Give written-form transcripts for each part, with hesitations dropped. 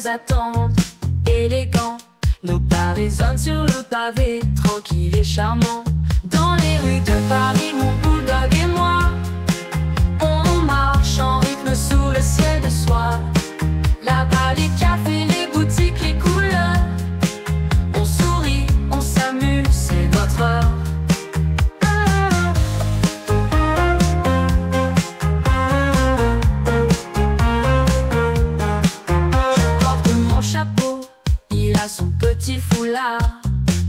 attendent, élégants. Nos pas résonnent sur le pavé, tranquille et charmant. Dans les rues de Paris, mon bulldog et moi, on marche en rythme sous le ciel de soie. Là-bas les cafés, les boutiques, les couleurs. On sourit, on s'amuse, c'est notre heure. Je porte mon chapeau, il a son petit foulard.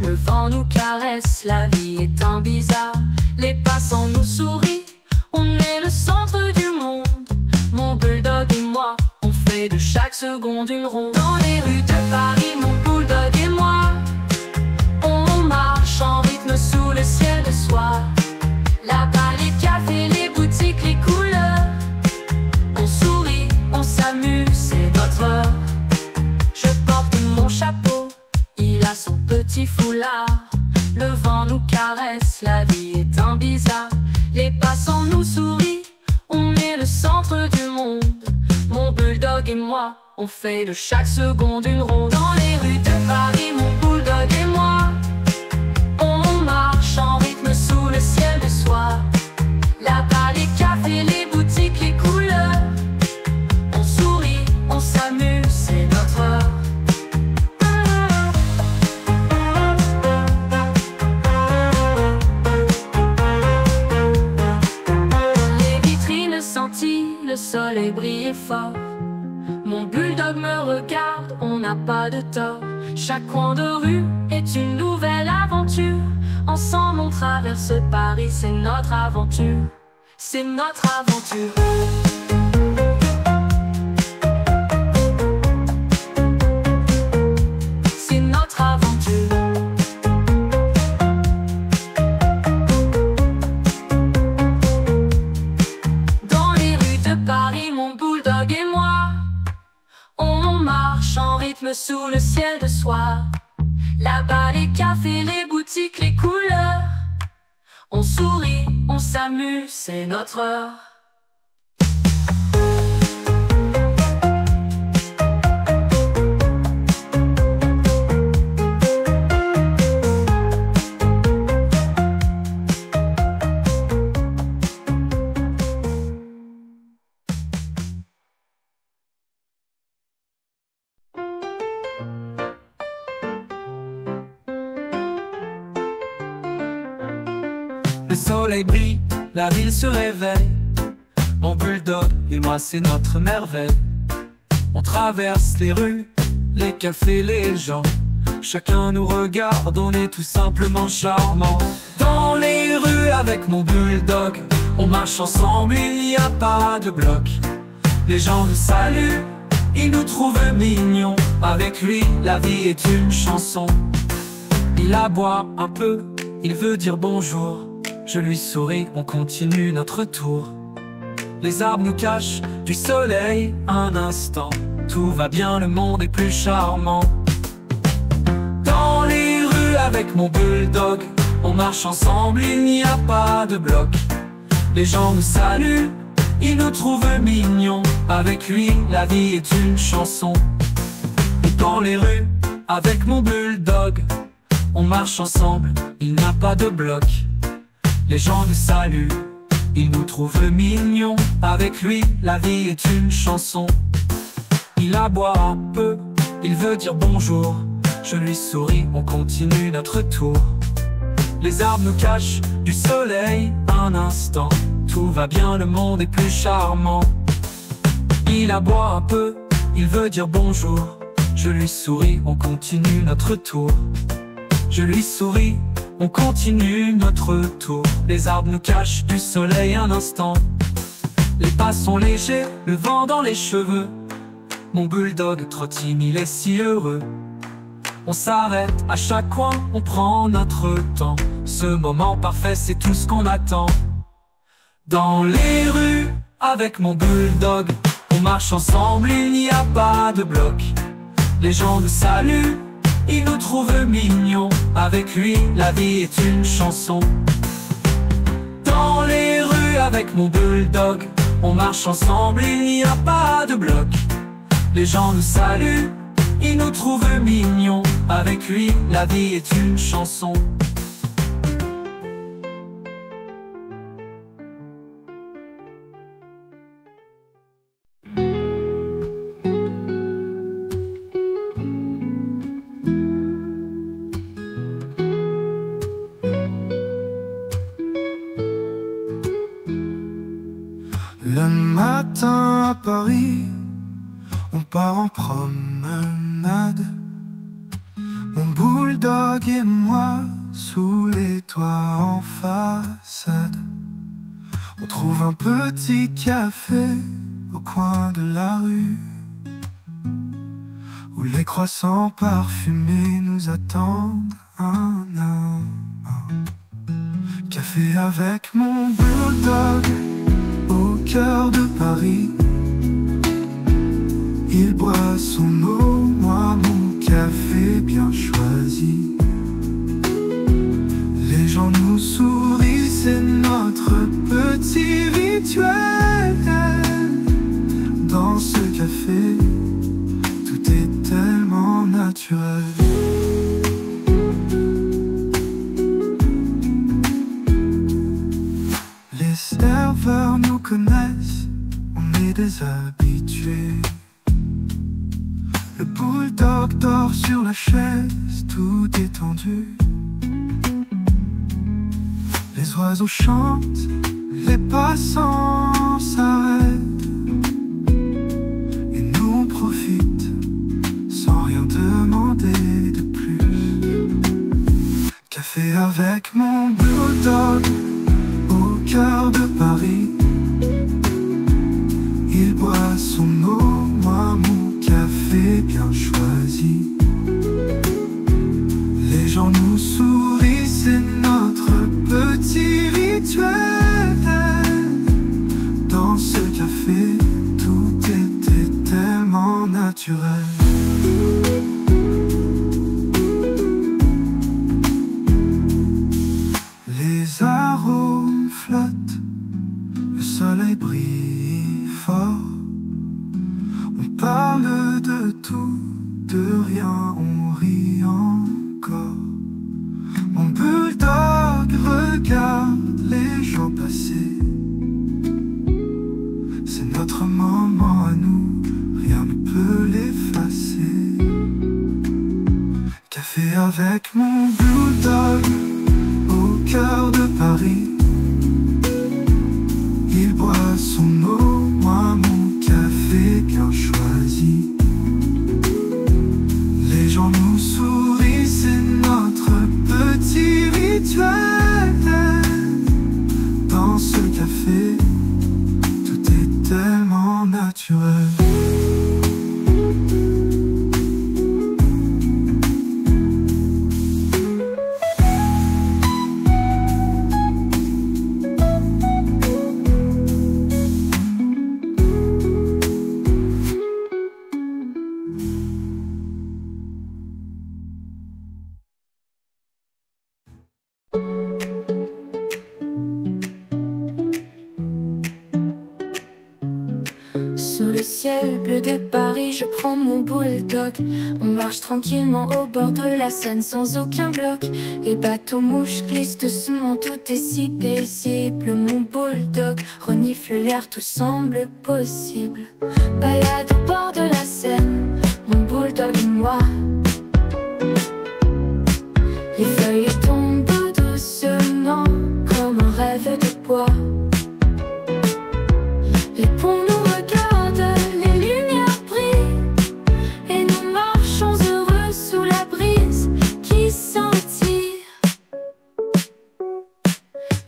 Le vent nous caresse, la vie est un bizarre. Les passants nous sourient, on est le centre du monde. Mon bulldog et moi, on fait de chaque seconde une ronde. Dans les rues de Paris, mon bulldog et moi, on marche en rythme sous le ciel de soie. Là-bas les cafés, les boutiques, les couleurs. On sourit, on s'amuse, c'est notre heure. Je porte mon chapeau, il a son petit foulard. Le vent nous caresse, la vie est un bizarre. Les passants nous sourient, on est le centre du monde. Mon bulldog et moi, on fait de chaque seconde une ronde. Dans les rues de Paris, mon bulldog et moi, on marche en rythme sous le ciel de soie. Là-bas les cafés, les boutiques, les couleurs. On sourit, on s'amuse, c'est notre heure. Le soleil brille fort. Mon bulldog me regarde, on n'a pas de tort. Chaque coin de rue est une nouvelle aventure. Ensemble on traverse Paris, c'est notre aventure. C'est notre aventure. C'est notre aventure. Paris, mon bulldog et moi, on marche en rythme sous le ciel de soie. Là-bas les cafés, les boutiques, les couleurs. On sourit, on s'amuse, c'est notre heure. Le soleil brille, la ville se réveille. Mon bulldog et moi c'est notre merveille. On traverse les rues, les cafés, les gens. Chacun nous regarde, on est tout simplement charmant. Dans les rues avec mon bulldog, on marche ensemble, il n'y a pas de bloc. Les gens nous saluent, ils nous trouvent mignons. Avec lui, la vie est une chanson. Il aboie un peu, il veut dire bonjour. Je lui souris, on continue notre tour. Les arbres nous cachent du soleil un instant. Tout va bien, le monde est plus charmant. Dans les rues avec mon bulldog, on marche ensemble, il n'y a pas de bloc. Les gens nous saluent, ils nous trouvent mignons. Avec lui, la vie est une chanson. Et dans les rues avec mon bulldog, on marche ensemble, il n'y a pas de bloc. Les gens nous saluent, ils nous trouvent mignons. Avec lui, la vie est une chanson. Il aboie un peu, il veut dire bonjour. Je lui souris, on continue notre tour. Les arbres nous cachent du soleil un instant. Tout va bien, le monde est plus charmant. Il aboie un peu, il veut dire bonjour. Je lui souris, on continue notre tour. Je lui souris, on continue notre tour. Les arbres nous cachent du soleil un instant. Les pas sont légers, le vent dans les cheveux. Mon bulldog trottine, il est si heureux. On s'arrête à chaque coin, on prend notre temps. Ce moment parfait, c'est tout ce qu'on attend. Dans les rues, avec mon bulldog, on marche ensemble, il n'y a pas de bloc. Les gens nous saluent, ils nous trouvent mignons. Avec lui, la vie est une chanson. Dans les rues avec mon bulldog, on marche ensemble, il n'y a pas de bloc. Les gens nous saluent, Il nous trouve mignons, avec lui la vie est une chanson. Le matin à Paris, on part en promenade. Mon bulldog et moi, sous les toits en façade. On trouve un petit café au coin de la rue, où les croissants parfumés nous attendent un à un. Café avec mon bulldog au cœur de Paris. Il boit son eau, moi mon café bien choisi. Les gens nous sourient, c'est notre petit rituel. Dans ce café, tout est tellement naturel. Les serveurs nous connaissent, on est des habitués. Le bulldog dort sur la chaise, tout détendu. Les oiseaux chantent, les passants s'arrêtent, et nous on profite sans rien demander de plus. Café avec mon bulldog au cœur de Paris. Il boit son eau, moi mon café bien choisi. Les gens nous sourient, c'est notre petit rituel. Dans ce café, tout était tellement naturel. Les arômes flottent, le soleil brille fort. On parle de tout, de rien, on rit encore. Mon bulldog regarde les gens passer. C'est notre moment à nous, rien ne peut l'effacer. Café avec mon bulldog au cœur de Paris. Il boit son eau, moi mon café bien choisi. Les gens nous sourient, c'est notre petit rituel. Dans ce café, tout est tellement naturel. Sous le ciel bleu de Paris, je prends mon bulldog. On marche tranquillement au bord de la Seine sans aucun bloc. Les bateaux mouches glissent doucement, tout est si paisible. Mon bulldog renifle l'air, tout semble possible. Balade au bord de la Seine, mon bulldog et moi. Les feuilles tombent doucement comme un rêve de bois. Les ponts nous regardent, les lumières brillent, et nous marchons heureux sous la brise qui s'en tire.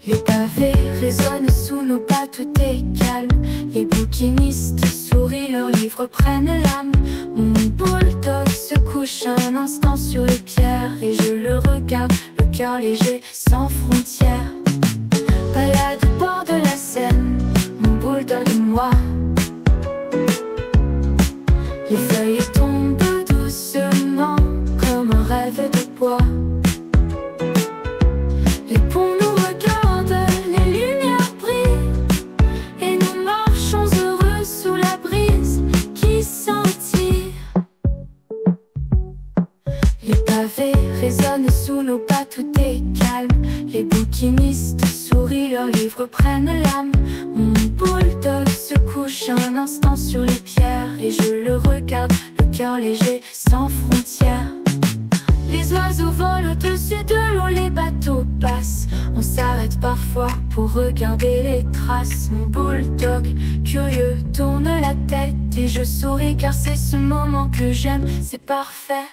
Les pavés résonnent sous nos pas, tout est calme. Les bouquinistes sourient, leurs livres prennent l'âme. Mon bulldog se couche un instant sur les pierres, et je le regarde, le cœur léger, sans frontières. Balade au bord de la Seine, mon bulldog et moi. Les feuilles tombent doucement comme un rêve de bois. Les ponts nous regardent, les lumières brillent, et nous marchons heureux sous la brise qui s'en tire. automne sous nos pas tout est calme. Les bouquinistes sourient, leurs livres prennent l'âme. Mon bulldog se couche un instant sur les pierres et je le regarde, le cœur léger, sans frontières. Les oiseaux volent au-dessus de l'eau, les bateaux passent. On s'arrête parfois pour regarder les traces. Mon bulldog, curieux, tourne la tête et je souris car c'est ce moment que j'aime, c'est parfait.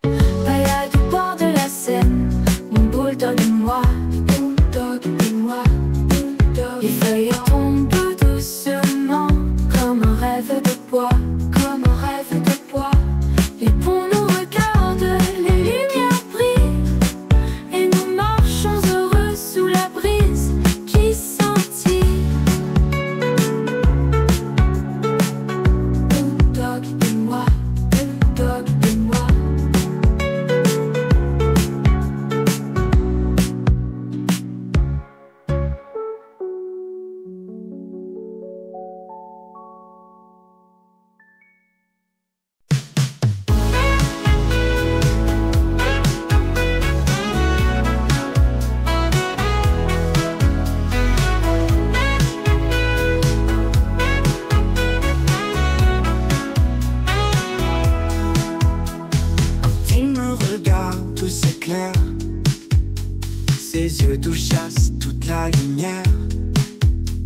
Balade au bord de la Seine, mon bulldog et moi, bulldog et moi, bulldog. Les feuilles tombent doucement comme un rêve de bois, comme un rêve de bois. Les ponts nous regardent, les lumières brillent et nous marchons heureux sous la brise qui scintille. Bulldog et moi, bulldog et moi. Ses yeux d'où chassent toute la lumière.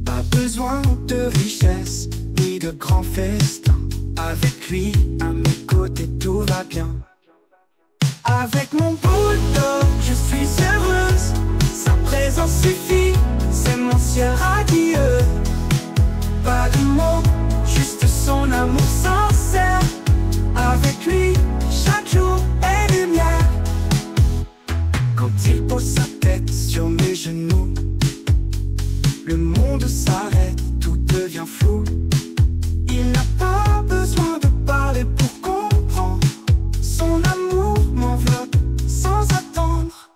Pas besoin de richesse ni de grands festins. Avec lui à mes côtés tout va bien. Avec mon bulldog je suis heureuse. Sa présence suffit, c'est mon ciel radieux. Pas de mots, juste son amour sincère. Avec lui chaque jour est lumière. Quand il pose sa tête sur mes genoux, le monde s'arrête, tout devient flou. Il n'a pas besoin de parler pour comprendre. Son amour m'enveloppe sans attendre.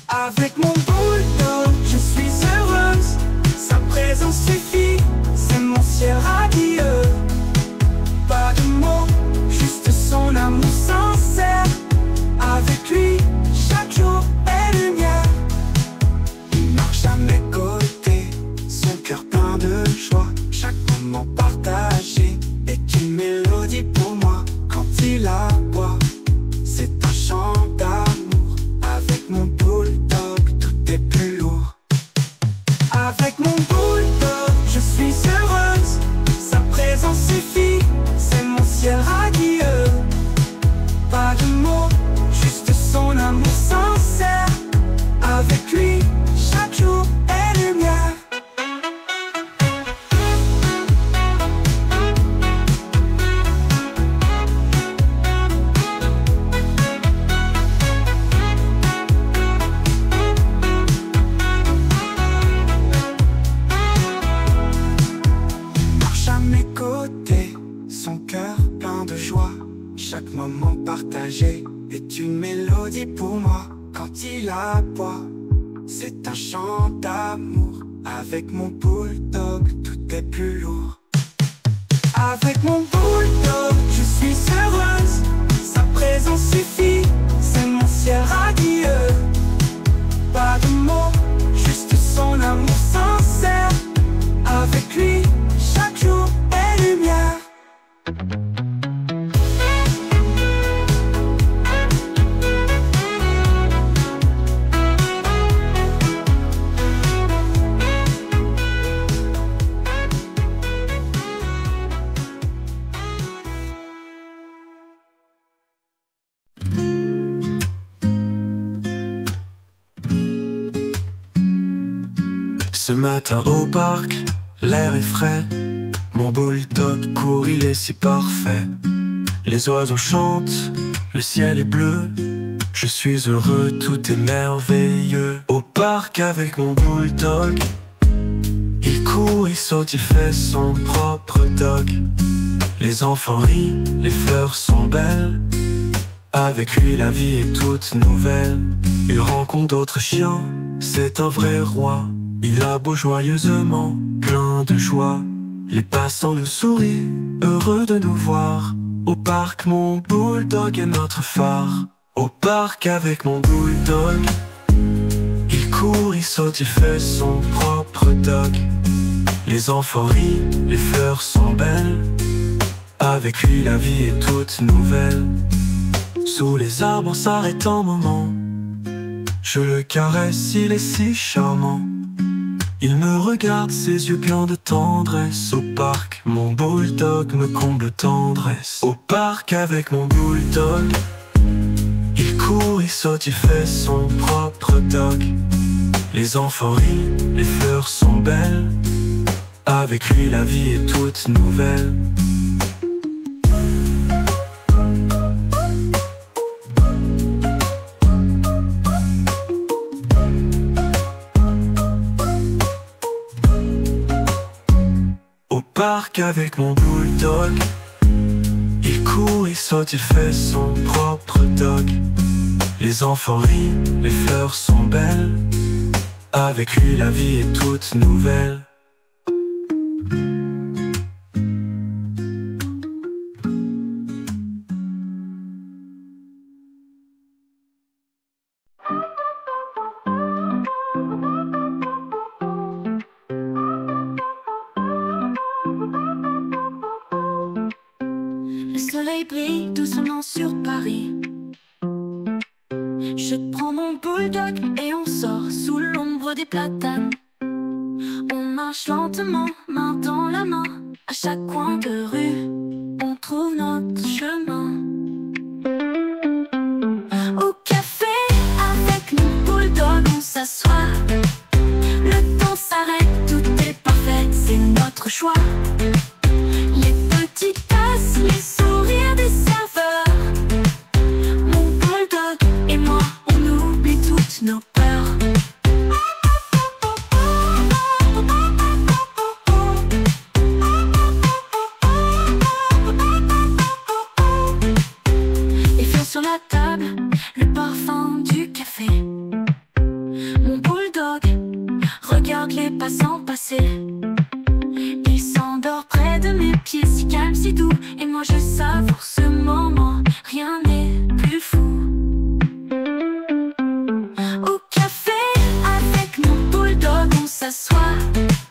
Avec mon bulldog je suis heureuse. Sa présence suffit, c'est mon ciel radieux. Pas de mots, juste son amour sincère. Avec lui chaque jour est lumière. Il marche à mes côtés, son cœur plein de joie. Chaque moment partagé est une mélodie pour moi. Quand il aboie, c'est un chant d'amour. Avec mon bulldog, tout est plus lourd. Avec mon bulldog, je suis heureuse. Sa présence suffit, c'est mon ciel radieux. Pas de mots, juste son amour sincère. Avec lui, chaque jour est lumière. Il marche à mes côtés, son cœur plein de joie. Chaque moment partagé est une mélodie pour moi. Quand il aboie, c'est un chant d'amour. Avec mon bulldog, tout est plus lourd. Avec mon bulldog, je suis heureuse. Sa présence suffit, c'est mon ciel radieux. Pas de mots, juste son amour sincère. Avec lui, chaque jour est lumière. Ce matin au parc, l'air est frais. Mon bulldog court, il est si parfait. Les oiseaux chantent, le ciel est bleu. Je suis heureux, tout est merveilleux. Au parc avec mon bulldog, il court, il saute, il fait son propre dog. Les enfants rient, les fleurs sont belles. Avec lui la vie est toute nouvelle. Il rencontre d'autres chiens, c'est un vrai roi. Il aboie joyeusement, plein de joie. Les passants nous sourient, heureux de nous voir. Au parc mon bulldog est notre phare. Au parc avec mon bulldog, il court, il saute, il fait son propre dog. Les enfants rient, les fleurs sont belles. Avec lui la vie est toute nouvelle. Sous les arbres on s'arrête un moment. Je le caresse, il est si charmant. Il me regarde, ses yeux pleins de tendresse. Au parc, mon bulldog me comble de tendresse. Au parc avec mon bulldog, il court, il saute, il fait son propre dog. Les enfants rient, les fleurs sont belles. Avec lui la vie est toute nouvelle. Au parc avec mon bulldog, il court, il saute, il fait son propre dog. Les enfants rient, les fleurs sont belles. Avec lui la vie est toute nouvelle. Le soleil brille doucement sur Paris. Je prends mon bulldog et on sort sous l'ombre des platanes. On marche lentement, main dans la main. À chaque coin de rue, on trouve notre chemin. Au café, avec mon bulldog, on s'assoit. Le temps s'arrête, tout est parfait, c'est notre choix. Les petites tasses, les sourires des serveurs. Mon bulldog et moi, on oublie toutes nos peurs. Les fleurs sur la table, le parfum du café. Mon bulldog regarde les passants passer. Il s'endort près de mes pieds, si calme, si doux. Et moi je savoure ce moment, rien n'est plus fou. Au café, avec mon bulldog, on s'assoit.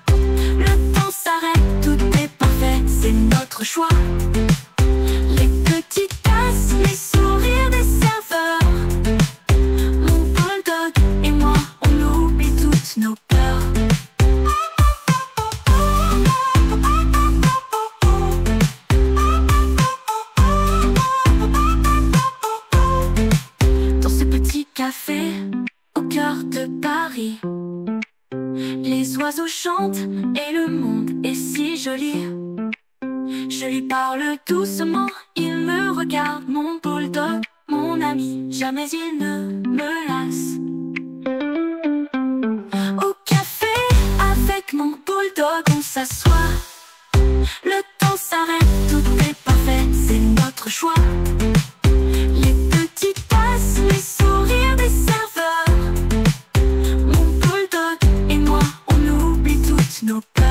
Le temps s'arrête, tout est parfait, c'est notre choix. Les petites tasses, les sourires des serveurs. Mon bulldog et moi, on oublie toutes nos peurs. Café au cœur de Paris, les oiseaux chantent et le monde est si joli. Je lui parle doucement, il me regarde, mon bulldog, mon ami, jamais il ne me lasse. Au café, avec mon bulldog, on s'assoit. Le temps s'arrête, tout est parfait, c'est notre choix. Les petites tasses, les sourires des serveurs. Mon bulldog et moi, on oublie toutes nos peurs.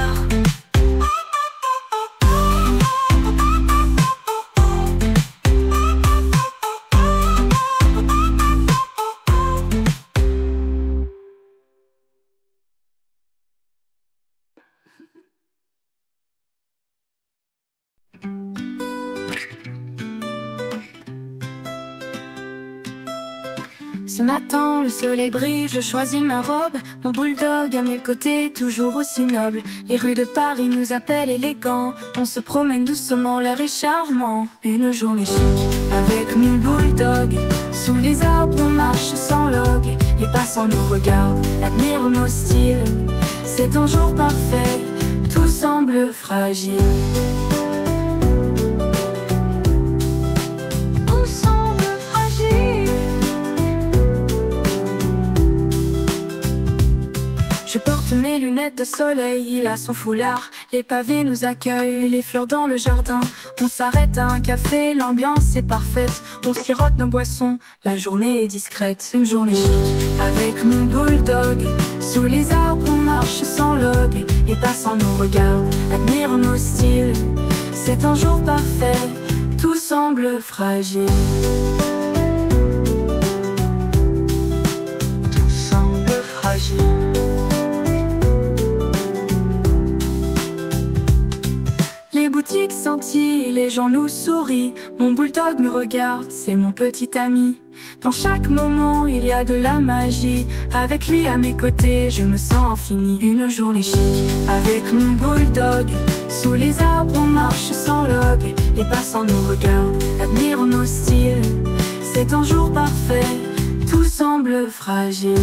Ce matin, le soleil brille, je choisis ma robe. Mon bulldog à mes côtés, toujours aussi noble. Les rues de Paris nous appellent élégants. On se promène doucement, l'air est charmant. Une journée chic, avec mon bulldog. Sous les arbres, on marche sans log. Les passants nous regardent, admirent nos styles. C'est un jour parfait, tout semble fragile. Je porte mes lunettes de soleil, il a son foulard. Les pavés nous accueillent, les fleurs dans le jardin. On s'arrête à un café, l'ambiance est parfaite. On sirote nos boissons, la journée est discrète. Une journée chic, avec mon bulldog. Sous les arbres, on marche sans log. Les passants nous regardent, admirent nos styles. C'est un jour parfait, tout semble fragile. Les boutiques scintillent, les gens nous sourient. Mon bulldog me regarde, c'est mon petit ami. Dans chaque moment, il y a de la magie. Avec lui à mes côtés, je me sens infini. Une journée chic, avec mon bulldog. Sous les arbres, on marche sans log. Les passants nous regardent, admirent nos styles. C'est un jour parfait, tout semble fragile.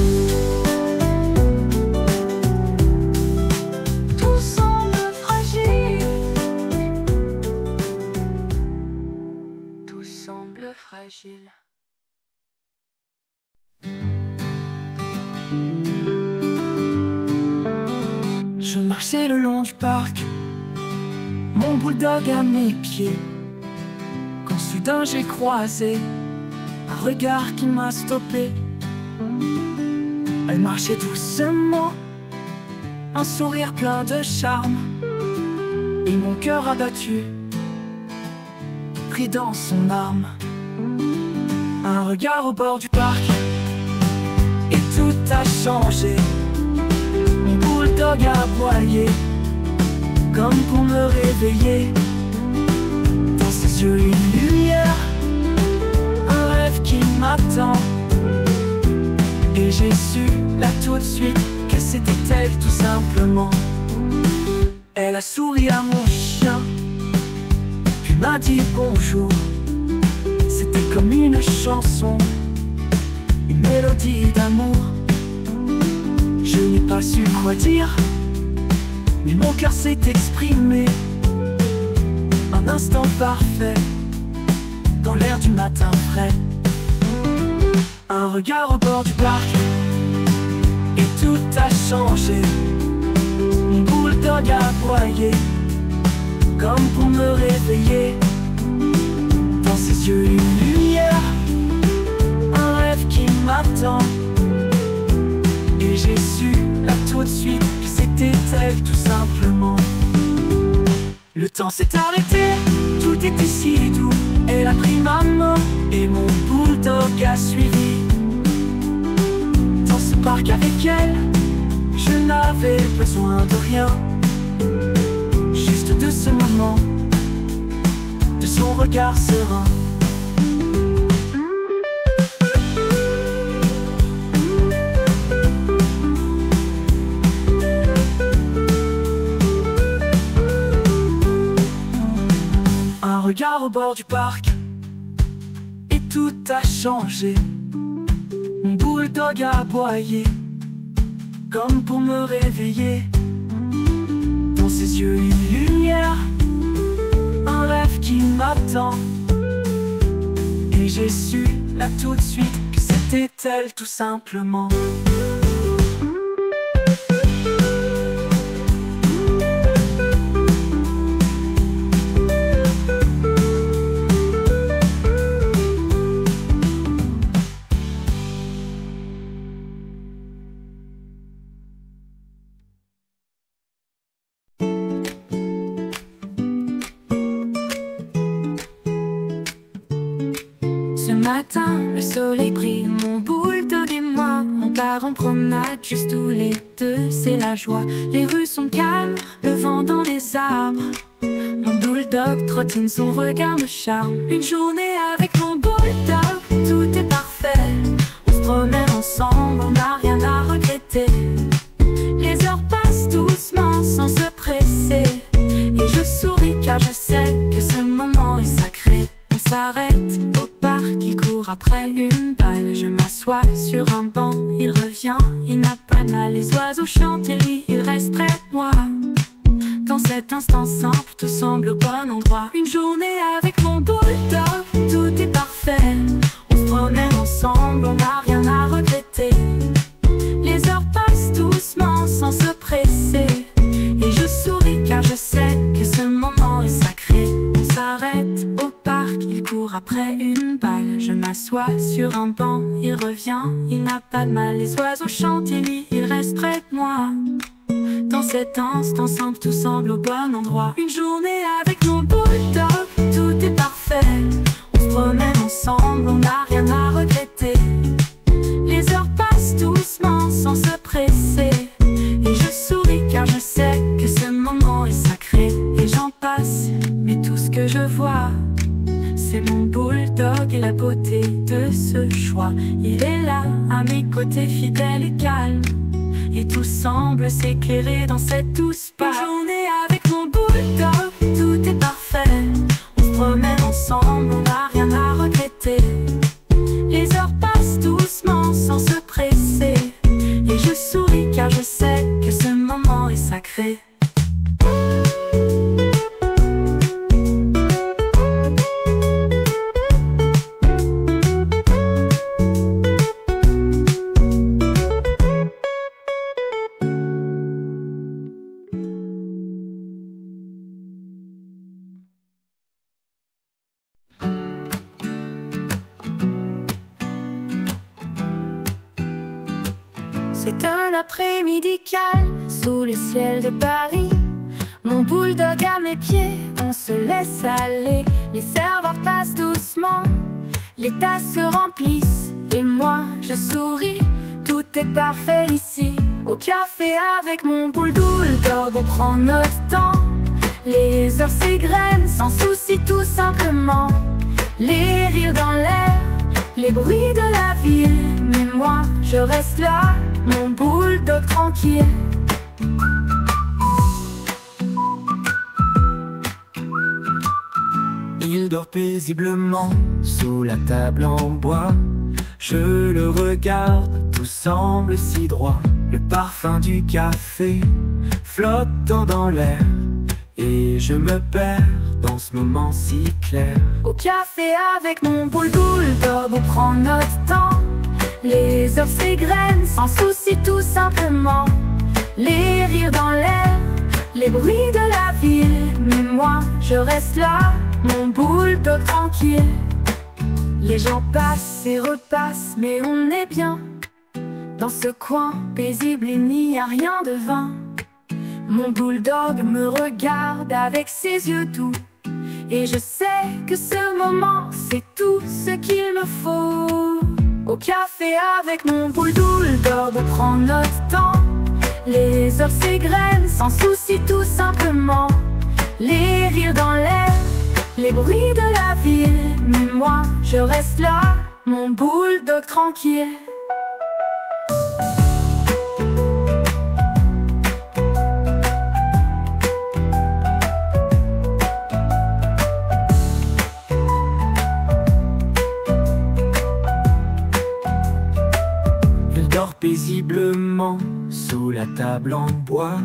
Fragile. Je marchais le long du parc, mon bulldog à mes pieds, quand soudain j'ai croisé un regard qui m'a stoppé. Elle marchait doucement, un sourire plein de charme, et mon cœur abattu pris dans son arme. Un regard au bord du parc, et tout a changé. Mon bulldog a aboyé, comme pour me réveiller. Dans ses yeux une lumière, un rêve qui m'attend. Et j'ai su là tout de suite que c'était elle tout simplement. Elle a souri à mon chien, puis m'a dit bonjour. C'était comme une chanson, une mélodie d'amour. Je n'ai pas su quoi dire, mais mon cœur s'est exprimé. Un instant parfait, dans l'air du matin frais. Un regard au bord du parc, et tout a changé. Mon bulldog a aboyé, comme pour me réveiller. Dans ses yeux une lumière, un rêve qui m'attend. Et j'ai su là tout de suite que c'était elle tout simplement. Le temps s'est arrêté, tout était si doux. Elle a pris ma main et mon bulldog a suivi. Dans ce parc avec elle, je n'avais besoin de rien, juste de ce moment, de son regard serein. Un regard au bord du parc, et tout a changé. Mon bulldog a aboyé, comme pour me réveiller. Dans ses yeux une lumière, un rêve qui m'attend. Et j'ai su là tout de suite que c'était elle tout simplement. Ce matin, le soleil brille, mon bulldog et moi, on part en promenade juste tous les deux, c'est la joie. Les rues sont calmes, le vent dans les arbres. Mon bulldog trottine, son regard me charme. Une journée avec mon bulldog, tout est parfait. On se promène ensemble, on n'a rien à regretter. Les heures passent doucement sans se presser. Et je souris car je sais que ce moment est sacré. On s'arrête au parc, il court après une balle. Je m'assois sur un banc, il revient, il n'a pas mal. Les oiseaux chantent et lui, il reste près de moi. Dans cet instant simple, tout semble au bon endroit. Une journée avec mon bulldog, tout est parfait. On se promène ensemble, on n'a rien à regretter. Les heures passent doucement sans se presser. Et je souris car je sais que ce moment est sacré. On s'arrête au parc, il court après une balle. Je m'assois sur un banc, il revient, il n'a pas de mal. Les oiseaux chantent et lui, il reste près de moi. Dans cet instant simple, tout semble au bon endroit. Une journée avec mon bulldog, tout est parfait. On se promène ensemble, on n'a rien à regretter. Les heures passent doucement sans se presser. c'est mon bulldog et la beauté de ce choix. Il est là, à mes côtés, fidèle et calme, et tout semble s'éclairer dans cette douce page. Une journée avec mon bulldog, tout est parfait. On se promène ensemble, on n'a rien à regretter. Les heures passent doucement sans se presser, et je souris car je sais que ce moment est sacré. C'est un après-midi calme sous le ciel de Paris. Mon bulldog à mes pieds, on se laisse aller. Les serveurs passent doucement, les tasses se remplissent, et moi je souris, tout est parfait ici. Au café avec mon bulldog, on prend notre temps. Les heures s'égrènent sans souci tout simplement. Les rires dans l'air, les bruits de la ville, mais moi je reste là, mon bulldog tranquille. Il dort paisiblement sous la table en bois. Je le regarde, tout semble si droit. Le parfum du café flottant dans l'air, et je me perds dans ce moment si clair. Au café avec mon bulldog, on prend notre temps. Les heures s'égrènent sans souci tout simplement. Les rires dans l'air, les bruits de la ville, mais moi je reste là, mon bulldog tranquille. Les gens passent et repassent, mais on est bien dans ce coin paisible, il n'y a rien de vain. Mon bulldog me regarde avec ses yeux doux, et je sais que ce moment c'est tout ce qu'il me faut. Au café avec mon bulldog, on prend notre temps. Les heures s'égrènent sans souci tout simplement. Les rires dans l'air, les bruits de la ville, mais moi je reste là, mon bulldog tranquille. Il dort paisiblement sous la table en bois.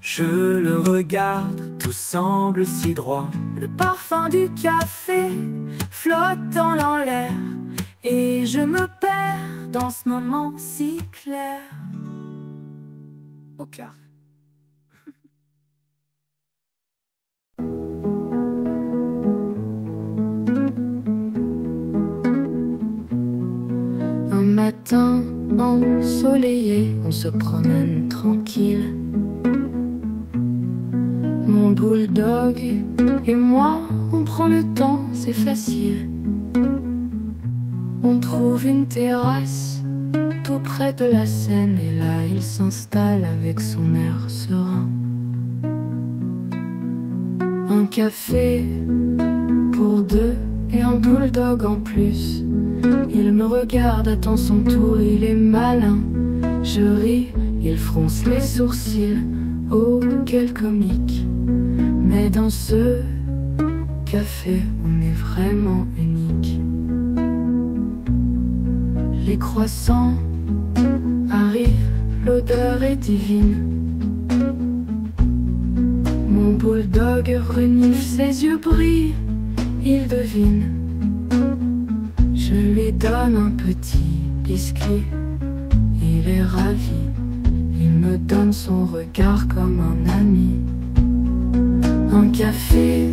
Je le regarde, tout semble si droit. Le parfum du café flottant dans l'air, et je me perds dans ce moment si clair. Au café. Un matin ensoleillé, on se promène tranquille. Mon bulldog et moi, on prend le temps, c'est facile. On trouve une terrasse tout près de la Seine, et là il s'installe avec son air serein. Un café pour deux et un bulldog en plus. Il me regarde, attend son tour, il est malin. Je ris, il fronce les sourcils, oh quel comique. Mais dans ce café, on est vraiment unique. Les croissants arrivent, l'odeur est divine. Mon bulldog renifle, ses yeux brillent, il devine. Je lui donne un petit biscuit, il est ravi. Il me donne son regard comme un ami. Un café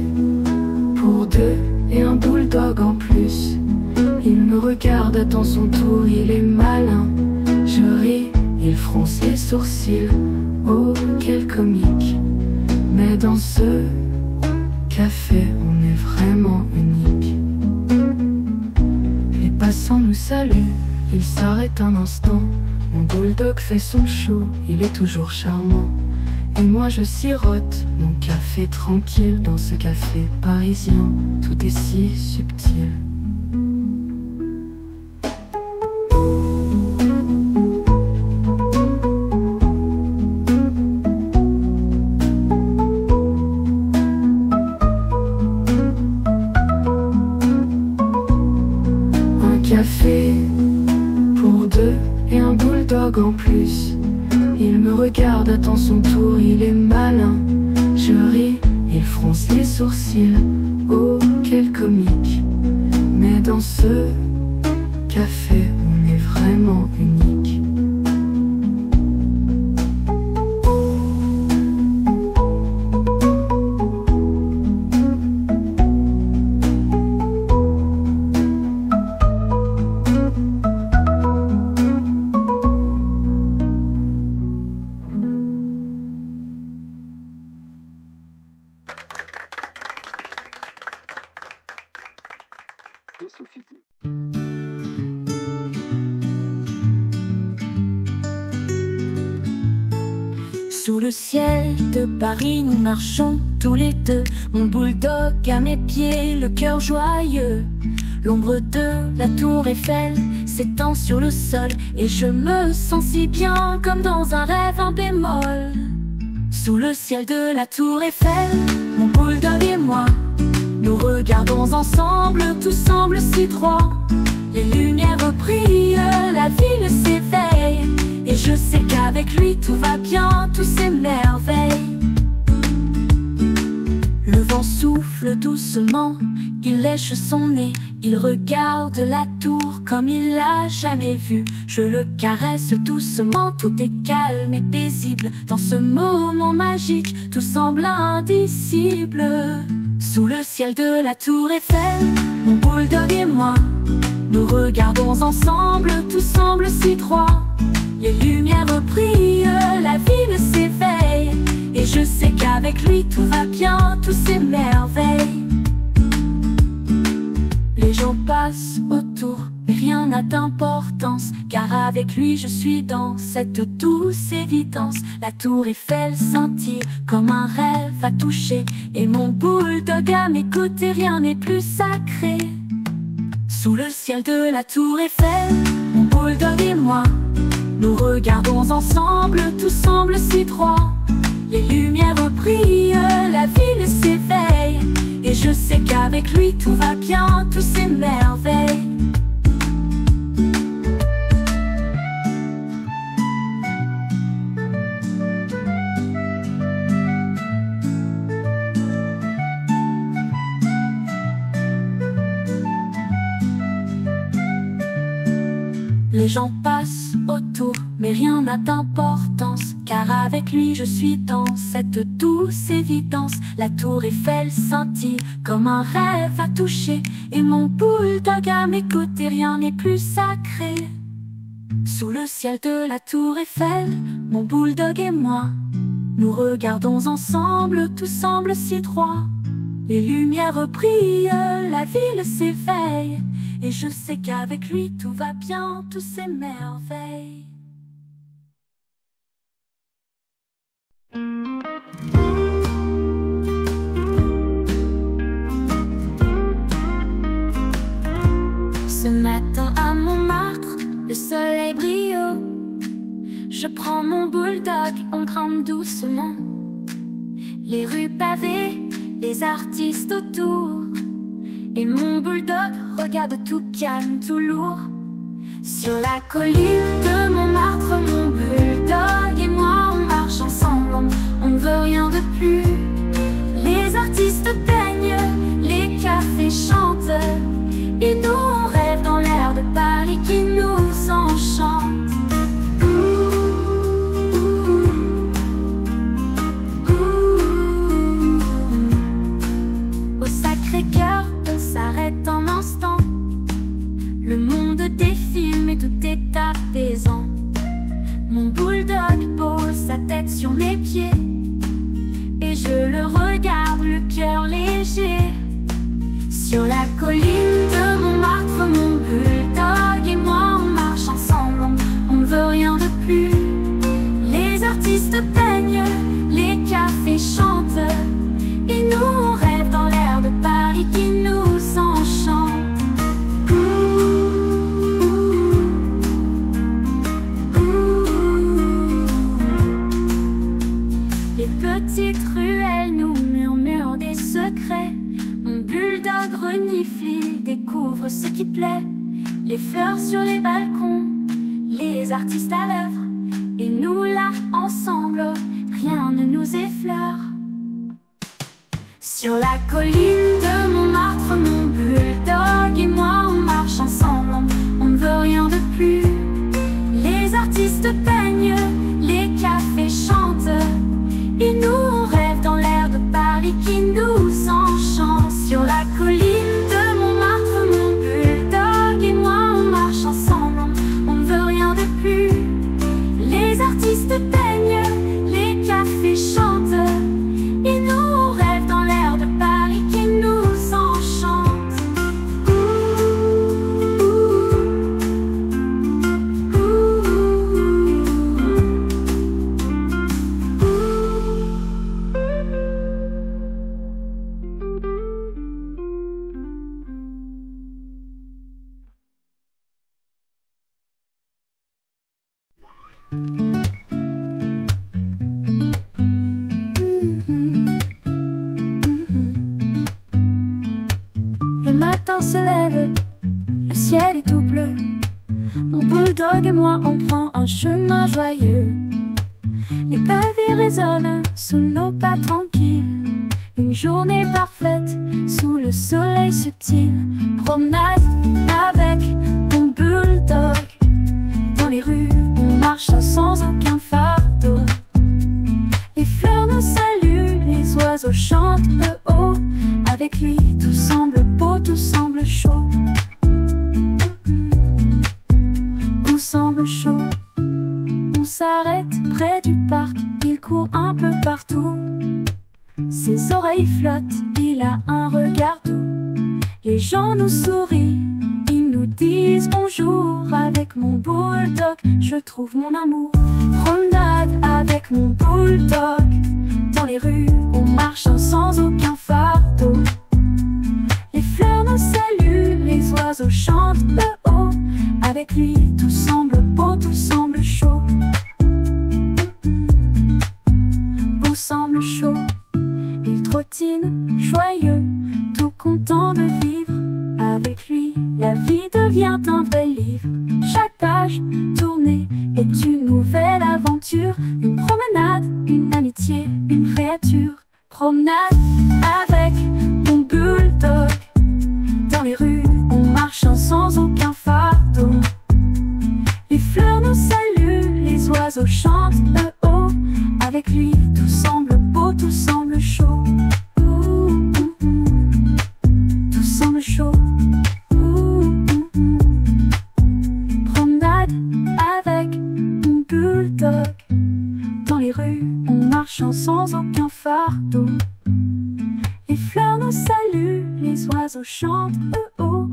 pour deux et un bulldog en plus. Il me regarde, attend son tour, il est malin. Je ris, il fronce les sourcils, oh quel comique. Mais dans ce café, on est vraiment unique. Les passants nous saluent, ils s'arrêtent un instant. Mon bulldog fait son show, il est toujours charmant. Et moi je sirote mon café tranquille dans ce café parisien, tout est si subtil. Un café pour deux et un bulldog en plus. Il me regarde, attend son tour, il est malin. Je ris, il fronce les sourcils. Oh, quel comique. Mais dans ce café, on est vraiment unique. Sous le ciel de Paris, nous marchons tous les deux. Mon bulldog à mes pieds, le cœur joyeux. L'ombre de la tour Eiffel s'étend sur le sol, et je me sens si bien comme dans un rêve en bémol. Sous le ciel de la tour Eiffel, mon bulldog et moi, nous regardons ensemble, tout semble si droit. Les lumières brillent, la ville s'éveille, et je sais qu'avec lui tout va bien, tout s'émerveille. Le vent souffle doucement, il lèche son nez, il regarde la tour comme il l'a jamais vue. Je le caresse doucement, tout est calme et paisible. Dans ce moment magique, tout semble indicible. Sous le ciel de la tour Eiffel, mon bulldog et moi, nous regardons ensemble, tout semble si droit. Les lumières brillent, la ville s'éveille, et je sais qu'avec lui tout va bien, tout s'émerveille. Les gens passent autour, mais rien n'a d'importance, car avec lui je suis dans cette douce évidence. La tour Eiffel scintille comme un rêve à toucher, et mon bulldog à mes côtés, rien n'est plus sacré. Sous le ciel de la tour Eiffel, mon bulldog et moi, nous regardons ensemble, tout semble si droit. Les lumières brillent, la ville s'éveille, et je sais qu'avec lui tout va bien, tout s'émerveille. Les gens passent autour, mais rien n'a d'importance, car avec lui je suis dans cette douce évidence. La tour Eiffel scintille comme un rêve à toucher, et mon bulldog à mes côtés, rien n'est plus sacré. Sous le ciel de la tour Eiffel, mon bulldog et moi, nous regardons ensemble, tout semble si droit. Les lumières brillent, la ville s'éveille, et je sais qu'avec lui tout va bien, tout s'émerveille. Ce matin à Montmartre, le soleil brille haut. Je prends mon bulldog, on grimpe doucement. Les rues pavées, les artistes autour, et mon bulldog regarde tout calme, tout lourd. Sur la colline de Montmartre, mon bulldog et moi, on marche ensemble, on ne veut rien de plus. Les artistes peignent, les cafés chantent, et nous on rêve dans l'air de Paris qui nous enchante. Au Sacré-Cœur, on s'arrête un instant. Le monde défile mais tout est apaisant. Mon bulldog pose sa tête sur mes pieds, et je le regarde, le cœur léger. Sur la colline de Montmartre, mon bulldog et moi, on marche ensemble, on ne veut rien de plus. Les artistes peignent, les découvre ce qui plaît. Les fleurs sur les balcons, les artistes à l'œuvre, et nous là, ensemble, rien ne nous effleure. Sur la colline de Montmartre, mon bulldog et moi, on marche ensemble, on ne veut rien de plus. Les artistes peignent, les cafés chantent, et nous on rêve dans l'air de Paris qui nous enchante. Sur la colline de Montmartre, mon bulldog et moi, on marche ensemble, on ne veut rien de plus. Les artistes peignent, les cafés chantent, et nous on rêve dans l'air de Paris qui nous enchante. Le matin se lève, le ciel est tout bleu. Mon bulldog et moi, on prend un chemin joyeux. Les pavés résonnent sous nos pas tranquilles. Une journée parfaite sous le soleil subtil. Promenade avec mon bulldog. Dans les rues, on marche sans aucun fardeau. Les fleurs nous saluent, les oiseaux chantent haut. Avec lui, tout semble beau, tout semble chaud. Tout semble chaud. On s'arrête près du parc, il court un peu partout. Ses oreilles flottent, il a un regard doux. Les gens nous sourient, ils nous disent bonjour. Avec mon bulldog, je trouve mon amour. Promenade avec mon bulldog. Dans les rues, on marche sans aucun fardeau. Les fleurs nous saluent, les oiseaux chantent haut. Avec lui, tout semble beau, tout semble chaud. Tout semble chaud. Il trottine, joyeux, tout content de vivre. Avec lui, la vie devient un vrai livre. Chaque page tournée est une nouvelle aventure. Une promenade, une amitié, une créature. Promenade avec mon bulldog. Dans les rues, on marche sans aucun fardeau. Les fleurs nous saluent, les oiseaux chantent haut. Avec lui, tout semble beau, tout semble chaud. Tout semble chaud. Promenade avec mon bulldog. Dans les rues, on marche sans aucun fardeau. Les fleurs nous saluent, les oiseaux chantent haut.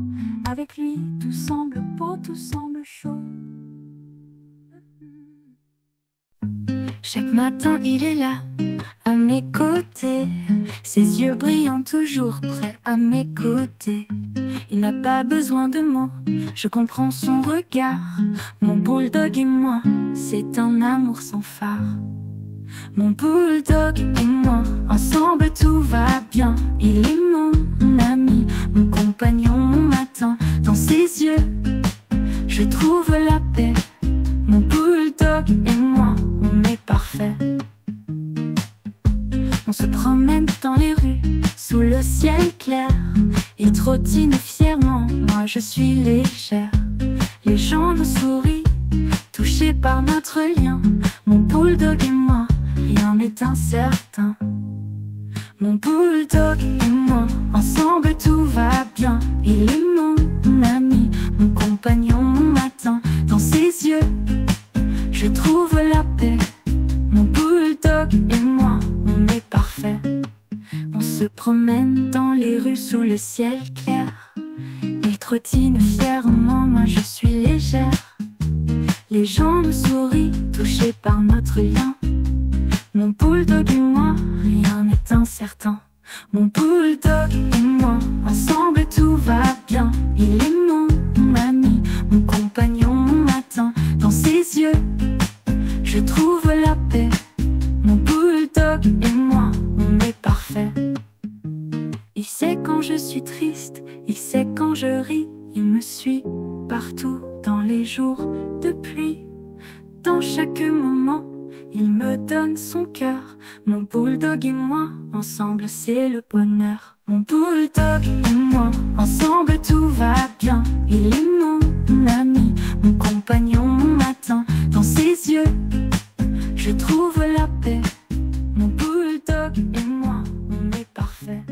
Avec lui, tout semble beau, tout semble chaud. Chaque matin, il est là, à mes côtés. Ses yeux brillants, toujours prêts à m'écouter. Il n'a pas besoin de mots, je comprends son regard. Mon bulldog et moi, c'est un amour sans phare. Mon bulldog et moi, ensemble tout va bien. Il est mon ami, mon compagnon, mon matin. Dans ses yeux, je trouve la paix. Mon bulldog et moi, on est parfait. On se promène dans les rues, sous le ciel clair. Il trottine fièrement, moi je suis légère. Les gens nous sourient, touchés par notre lien. Mon bulldog et moi, rien n'est incertain. Mon bulldog et moi, ensemble tout va bien. Il est mon ami, mon compagnon, mon matin. Dans ses yeux, je trouve la paix. Mon bulldog et moi, on est parfait. On se promène dans les rues sous le ciel clair. Il trottine fièrement, moi je suis légère. Les gens nous sourient, touchés par notre lien. Mon bulldog et moi, rien n'est incertain. Mon bulldog et moi, ensemble tout va bien. Il est mon ami, mon compagnon, mon matin. Dans ses yeux, je trouve la paix. Mon bulldog et moi, on est parfait. Il sait quand je suis triste, il sait quand je fleurit. Il me suit partout dans les jours de pluie. Dans chaque moment, il me donne son cœur. Mon bulldog et moi, ensemble c'est le bonheur. Mon bulldog et moi, ensemble tout va bien. Il est mon ami, mon compagnon, mon matin. Dans ses yeux, je trouve la paix. Mon bulldog et moi, on est parfait.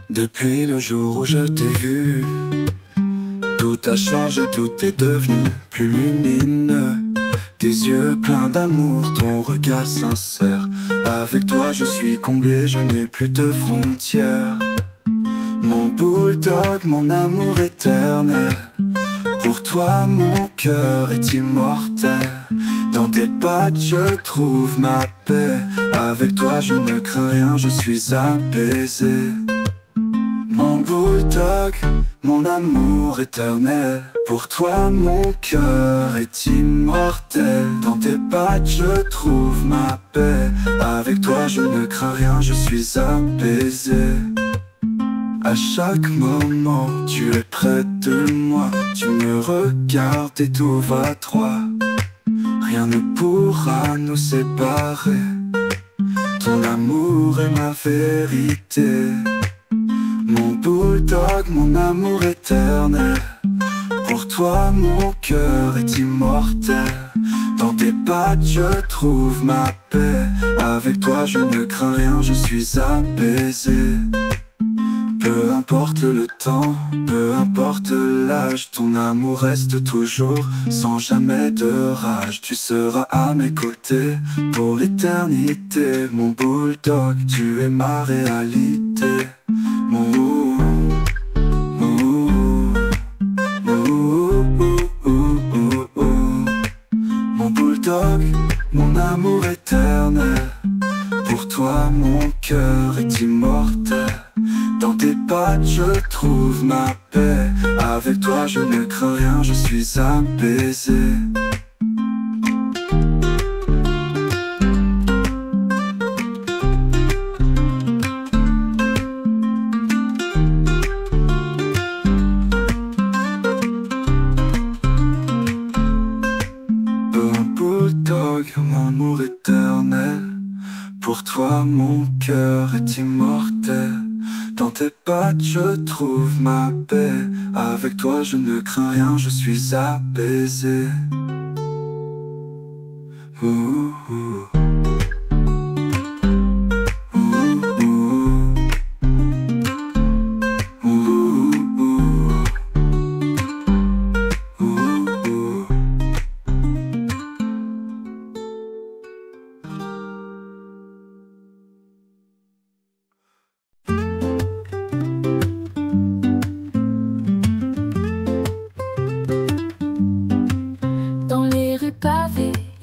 Depuis le jour où je t'ai vu, tout a changé, tout est devenu plus lumineux. Tes yeux pleins d'amour, ton regard sincère. Avec toi je suis comblé, je n'ai plus de frontières. Mon bulldog, mon amour éternel. Pour toi mon cœur est immortel. Dans tes pattes je trouve ma paix. Avec toi je ne crains rien, je suis apaisé. Mon bulldog, mon amour éternel. Pour toi mon cœur est immortel. Dans tes pattes je trouve ma paix. Avec toi je ne crains rien, je suis apaisé. À chaque moment tu es près de moi. Tu me regardes et tout va droit. Rien ne pourra nous séparer. Ton amour est ma vérité. Mon bulldog, mon amour éternel. Pour toi mon cœur est immortel. Dans tes pattes je trouve ma paix. Avec toi je ne crains rien, je suis apaisé. Peu importe le temps, peu importe l'âge, ton amour reste toujours, sans jamais de rage. Tu seras à mes côtés pour l'éternité. Mon bulldog, tu es ma réalité. Mon bulldog, mon amour éternel. Pour toi mon cœur est immortel. Dans tes pattes je trouve ma paix. Avec toi je ne crains rien, je suis apaisé. Mon amour éternel. Pour toi mon cœur est immortel. Dans tes pattes je trouve ma paix. Avec toi je ne crains rien, je suis apaisé. Ouh, ouh.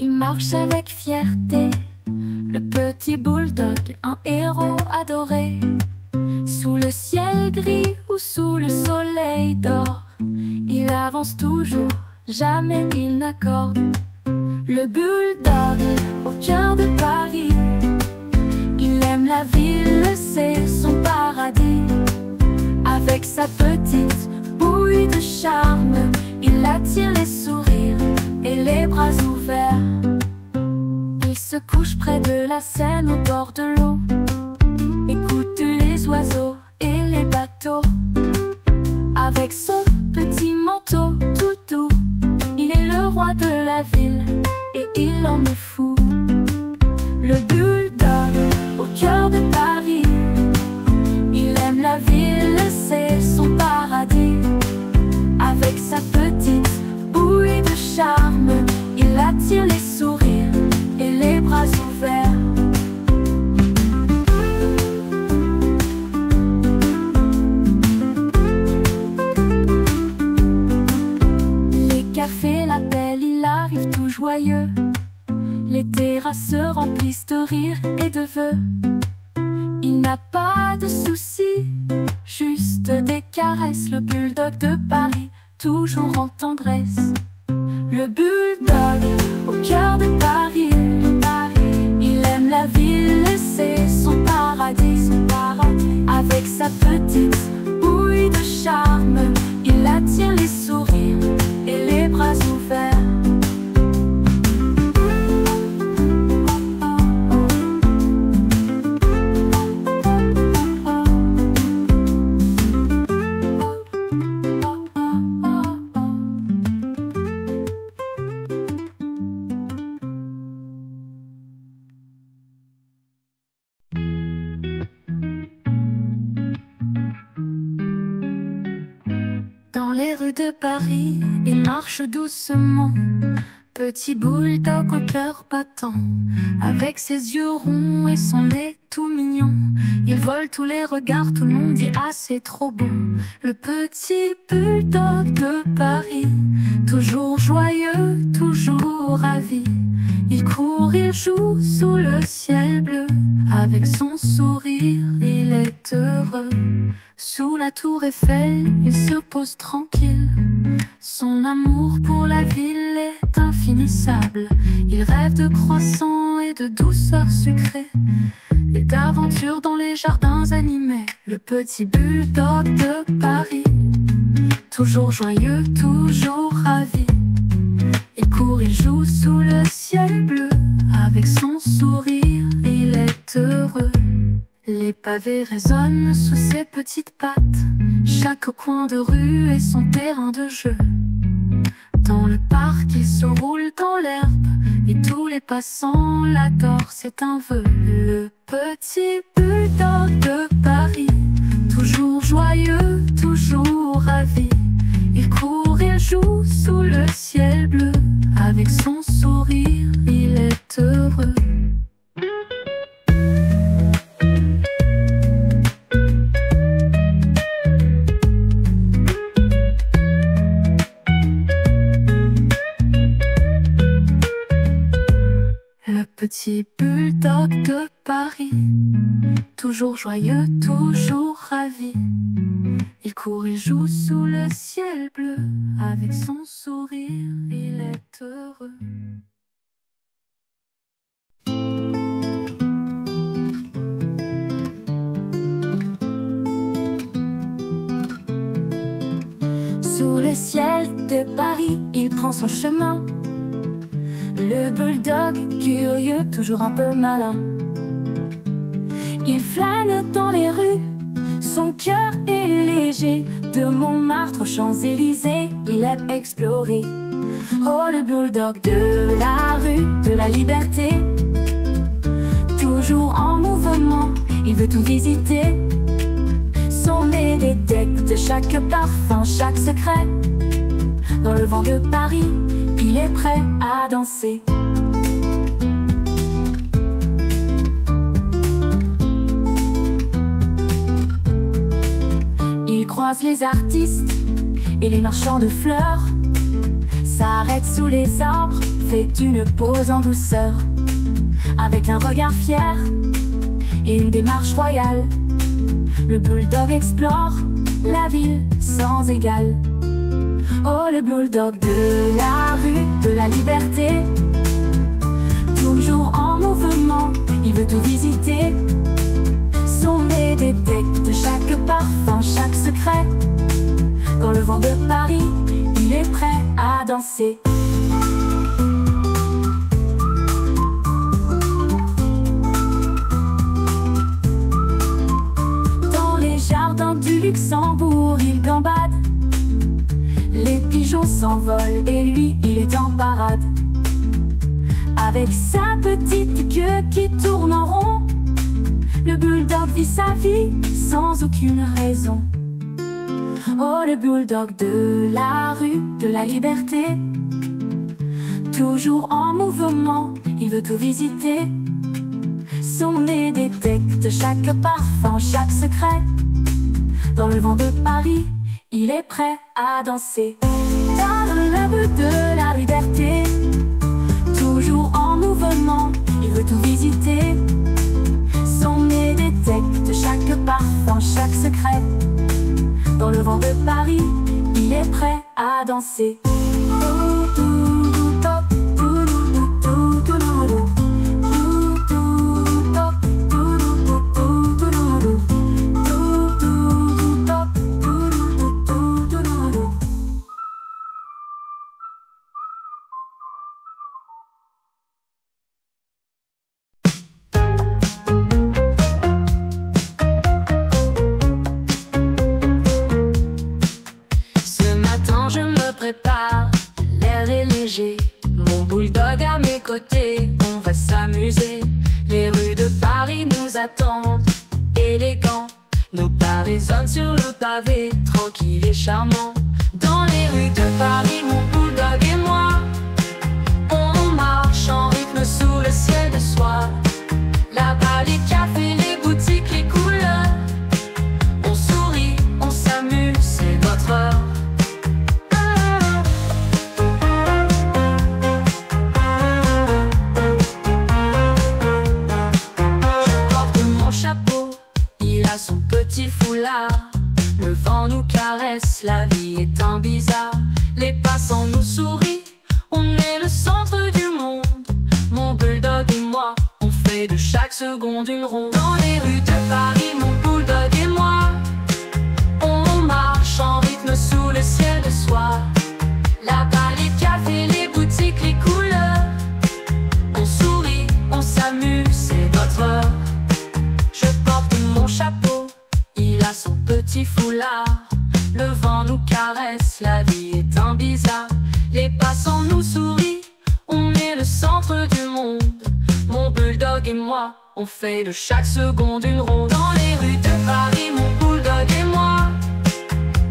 Marche avec fierté, le petit bulldog, un héros adoré. Sous le ciel gris ou sous le soleil d'or, il avance toujours, jamais il n'accorde. Le bulldog au cœur de Paris, il aime la ville, c'est son paradis. Avec sa petite bouille de charme, il attire les sourires et les bras ouverts. Il se couche près de la Seine au bord de l'eau, écoute les oiseaux et les bateaux. Avec son petit manteau tout doux, il est le roi de la ville et il en est fou. Le bulldog au cœur de Paris, il aime la ville, c'est son paradis. Avec sa petite bouille de charme, il attire les sourires et les bras ouverts. Les cafés l'appellent, il arrive tout joyeux. Les terrasses se remplissent de rires et de vœux. Il n'a pas de soucis, juste des caresses. Le bulldog de Paris, toujours en tendresse. Le bulldog au cœur de Paris, les rues de Paris, il marche doucement. Petit bulldog au cœur battant, avec ses yeux ronds et son nez tout mignon. Il vole tous les regards, tout le monde dit ah c'est trop beau. Le petit bulldog de Paris, toujours joyeux, toujours ravi. Il court, il joue sous le ciel bleu, avec son sourire il est heureux. Sous la tour Eiffel, il se pose tranquille. Son amour pour la ville est infinissable. Il rêve de croissants et de douceur sucrée, et d'aventures dans les jardins animés. Le petit bulldog de Paris, toujours joyeux, toujours ravi. Il court, il joue sous le ciel bleu, avec son sourire il est heureux. Les pavés résonnent sous ses petites pattes, chaque coin de rue est son terrain de jeu. Dans le parc il se roule dans l'herbe, et tous les passants l'adorent, c'est un vœu. Le petit bulldog de Paris, toujours joyeux, toujours ravi. Il court, il joue sous le ciel bleu, avec son sourire il est heureux. Le petit bulldog de Paris, toujours joyeux, toujours ravi. Il court, il joue sous le ciel bleu, avec son sourire il est heureux. Sous le ciel de Paris, il prend son chemin. Le bulldog curieux, toujours un peu malin. Il flâne dans les rues, son cœur est léger. De Montmartre aux Champs-Élysées, il aime explorer. Oh, le bulldog de la rue, de la liberté, toujours en mouvement, il veut tout visiter. Son nez détecte chaque parfum, chaque secret. Dans le vent de Paris, il est prêt à danser. Il croise les artistes et les marchands de fleurs, s'arrête sous les arbres, fait une pause en douceur. Avec un regard fier et une démarche royale, le bulldog explore la ville sans égal. Oh, le bulldog de la rue, de la liberté, toujours en mouvement, il veut tout visiter. Son nez détecte chaque parfum, chaque secret. Dans le vent de Paris, il est prêt à danser. Dans les jardins du Luxembourg, il gambade. Les pigeons s'envolent et lui, il est en parade. Avec sa petite queue qui tourne en rond, le bulldog vit sa vie sans aucune raison. Oh, le bulldog de la rue, de la liberté, toujours en mouvement, il veut tout visiter. Son nez détecte chaque parfum, chaque secret. Dans le vent de Paris, il est prêt à danser. Dans la rue de la liberté, toujours en mouvement, il veut tout visiter. Son nez détecte chaque parfum, chaque secret. Dans le vent de Paris, il est prêt à danser. L'air est léger, mon bulldog à mes côtés, on va s'amuser. Les rues de Paris nous attendent, élégants. Nos pas résonnent sur le pavé, tranquille et charmant. Dans Dans les rues de Paris, mon bulldog et moi, on marche en rythme sous le ciel de soie. Là-bas les cafés, les boutiques, les couleurs, on sourit, on s'amuse, c'est notre heure. Je porte mon chapeau, il a son petit foulard. Le vent nous caresse, la vie est un bizarre. Les passants nous sourient, on est le centre du monde. Mon bulldog et moi, on fait de chaque seconde une ronde. Dans les rues de Paris, mon bulldog et moi, on marche en rythme sous le ciel de soie. Là-bas les cafés, les boutiques, les couleurs, on sourit, on s'amuse, c'est notre heure. Je porte mon chapeau, il a son petit foulard. Le vent nous caresse, la vie est un bizarre. Les passants nous sourient, on est le centre du monde. Mon bulldog et moi, on fait de chaque seconde une ronde. Dans les rues de Paris, mon bulldog et moi,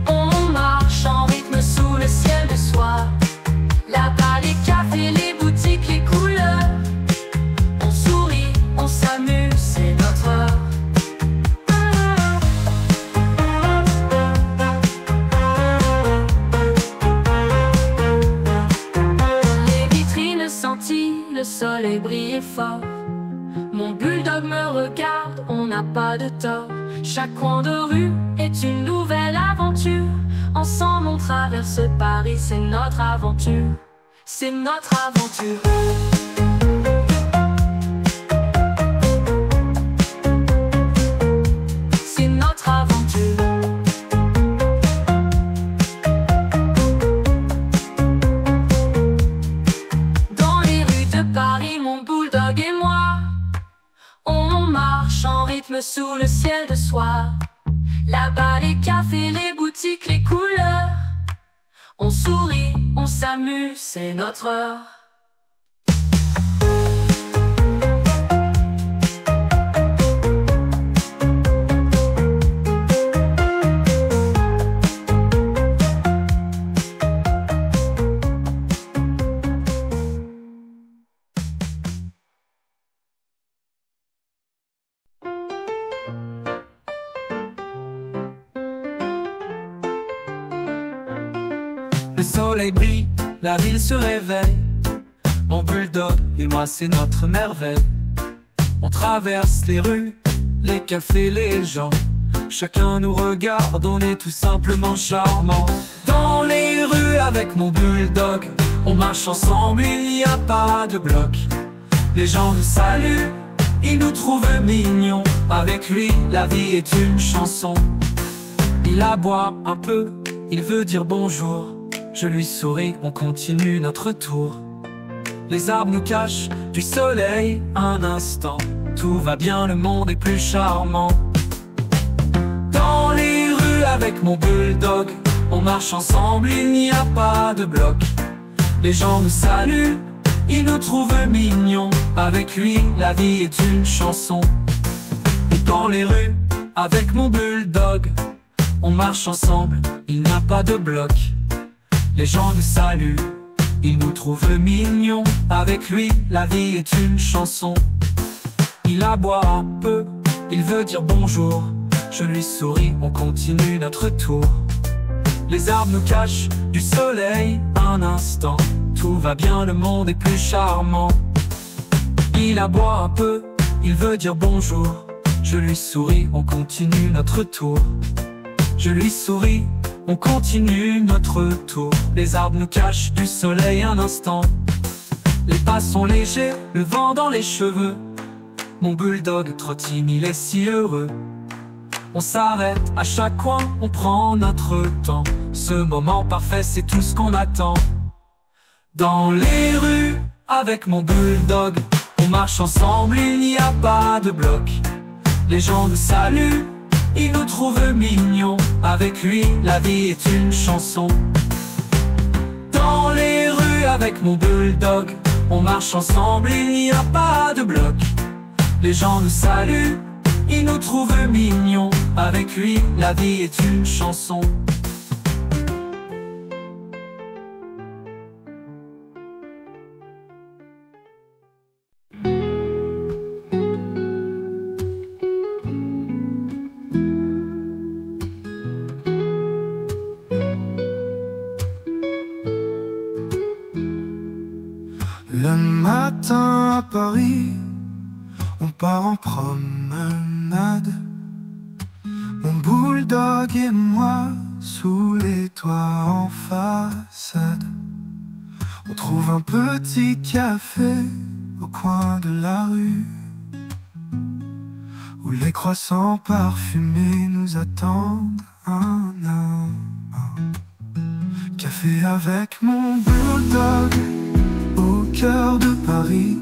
on marche en rythme sous le ciel de soie. Là-bas les cafés, les boutiques, les couleurs, on sourit, on s'amuse, c'est notre heure. Le soleil brille fort, mon bulldog me regarde, on n'a pas de tort. Chaque coin de rue est une nouvelle aventure. Ensemble on traverse Paris, c'est notre aventure. C'est notre aventure. C'est notre aventure. Paris, mon bulldog et moi, on marche en rythme sous le ciel de soie. Là-bas les cafés, les boutiques, les couleurs, on sourit, on s'amuse, c'est notre heure. Le soleil brille, la ville se réveille. Mon bulldog et moi, c'est notre merveille. On traverse les rues, les cafés, les gens. Chacun nous regarde, on est tout simplement charmant. Dans les rues avec mon bulldog, on marche ensemble, il n'y a pas de bloc. Les gens nous saluent, ils nous trouvent mignons. Avec lui, la vie est une chanson. Il aboie un peu, il veut dire bonjour. Je lui souris, on continue notre tour. Les arbres nous cachent du soleil un instant. Tout va bien, le monde est plus charmant. Dans les rues avec mon bulldog, on marche ensemble, il n'y a pas de bloc. Les gens nous saluent, ils nous trouvent mignons. Avec lui, la vie est une chanson. Et dans les rues avec mon bulldog, on marche ensemble, il n'y a pas de bloc. Les gens nous saluent, ils nous trouvent mignons. Avec lui, la vie est une chanson. Il aboie un peu, il veut dire bonjour. Je lui souris, on continue notre tour. Les arbres nous cachent du soleil un instant. Tout va bien, le monde est plus charmant. Il aboie un peu, il veut dire bonjour. Je lui souris, on continue notre tour. Je lui souris, on continue notre tour. Les arbres nous cachent du soleil un instant. Les pas sont légers, le vent dans les cheveux. Mon bulldog trottine, il est si heureux. On s'arrête à chaque coin, on prend notre temps. Ce moment parfait, c'est tout ce qu'on attend. Dans les rues, avec mon bulldog, on marche ensemble, il n'y a pas de bloc. Les gens nous saluent, ils nous trouvent mignons. Avec lui, la vie est une chanson. Dans les rues, avec mon bulldog, on marche ensemble, il n'y a pas de bloc. Les gens nous saluent, ils nous trouvent mignons. Avec lui, la vie est une chanson. On part en promenade, mon bulldog et moi, sous les toits en façade. On trouve un petit café au coin de la rue, où les croissants parfumés nous attendent un à un. Café avec mon bulldog au cœur de Paris.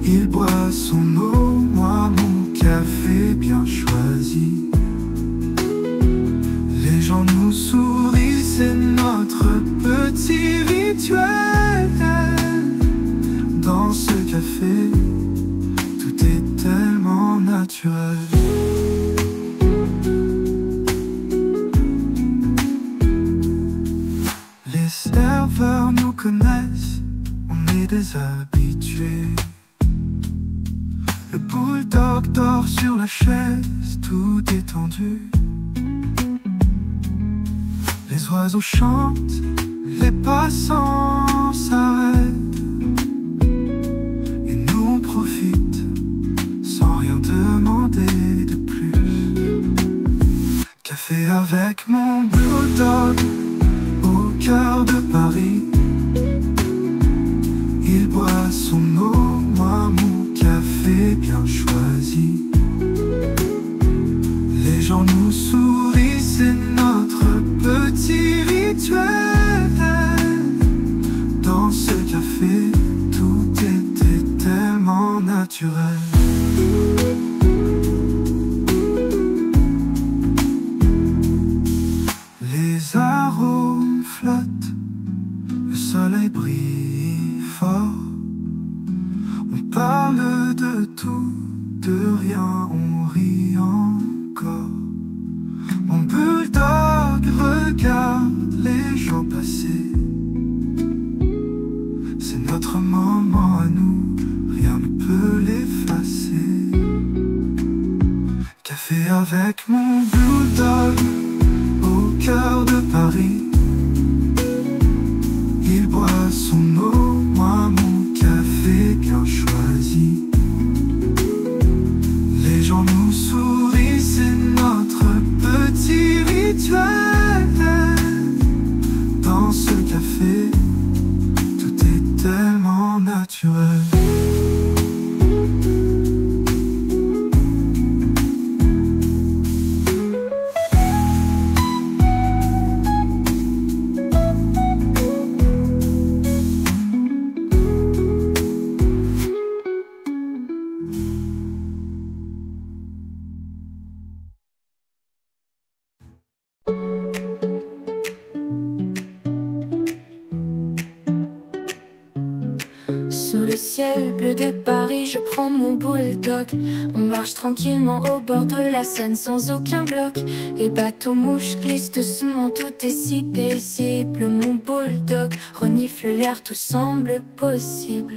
Il boit son eau, moi mon café bien choisi. Les gens nous sourient, c'est notre petit rituel. Dans ce café, tout est tellement naturel. Les serveurs nous connaissent, on est des habitués. Le bulldog dort sur la chaise, tout étendu. Les oiseaux chantent, les passants s'arrêtent, et nous on profite sans rien demander de plus. Café avec mon bulldog au cœur de Paris. Il boit son eau, moi mon café bien choisi. Les gens nous sourient, c'est notre petit rituel. Dans ce café, tout était tellement naturel. Les arômes flottent, le soleil brille fort. On parle de tout, de rien, on rit encore. Mon bulldog regarde les gens passer. C'est notre moment à nous, rien ne peut l'effacer. Café avec mon bulldog au cœur de Paris. Il boit son eau, moi mon café bien choisi. Les gens nous sourient, c'est notre petit rituel. Dans ce café, tout est tellement naturel. Sous le ciel bleu de Paris, je prends mon bulldog. On marche tranquillement au bord de la Seine sans aucun bloc. Les bateaux mouches glissent doucement, tout est si paisible. Mon bulldog renifle l'air, tout semble possible.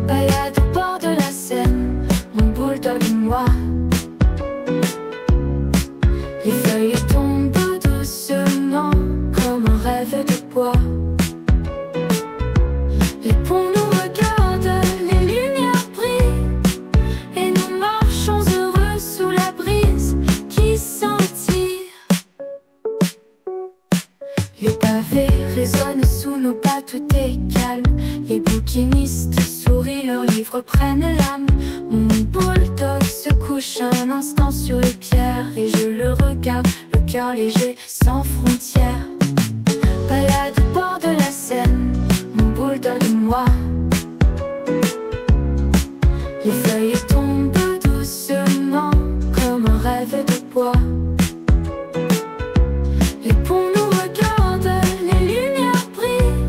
Balade au bord de la Seine, mon bulldog et moi. Les feuilles tombent doucement comme un rêve de bois. Les ponts nous regardent, les lumières brillent, et nous marchons heureux sous la brise qui s'entire. Les pavés résonnent sous nos pas, tout est calme. Les bouquinistes sourient, leurs livres prennent l'âme. Mon bulldog se couche un instant sur les pierres, et je le regarde, le cœur léger, sans frontières. Balade au bord de la Seine, mon bulldog et moi. Les feuilles tombent doucement comme un rêve de bois. Les ponts nous regardent, les lumières brillent,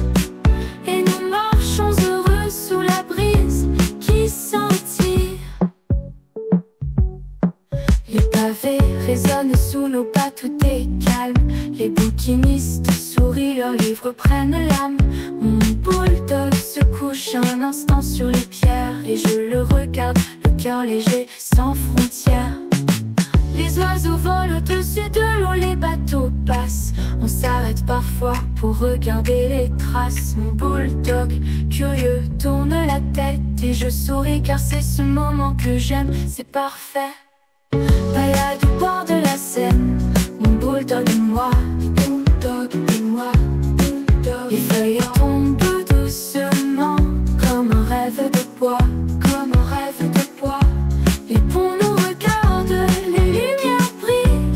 et nous marchons heureux sous la brise qui s'entire. Les pavés résonnent sous nos pas, tout est calme. Les bouquinistes sourient, leurs livres prennent l'âme. Mon bulldog se couche un instant sur les pierres, et je le regarde, le cœur léger, sans frontières. Les oiseaux volent au-dessus de l'eau, les bateaux passent. On s'arrête parfois pour regarder les traces. Mon bulldog curieux tourne la tête et je souris car c'est ce moment que j'aime, c'est parfait. Balade au bord de la Seine, mon bulldog et moi, les feuilles tombent doucement comme un rêve de bois, comme un rêve de bois. Les ponts nous regardent, les lumières brillent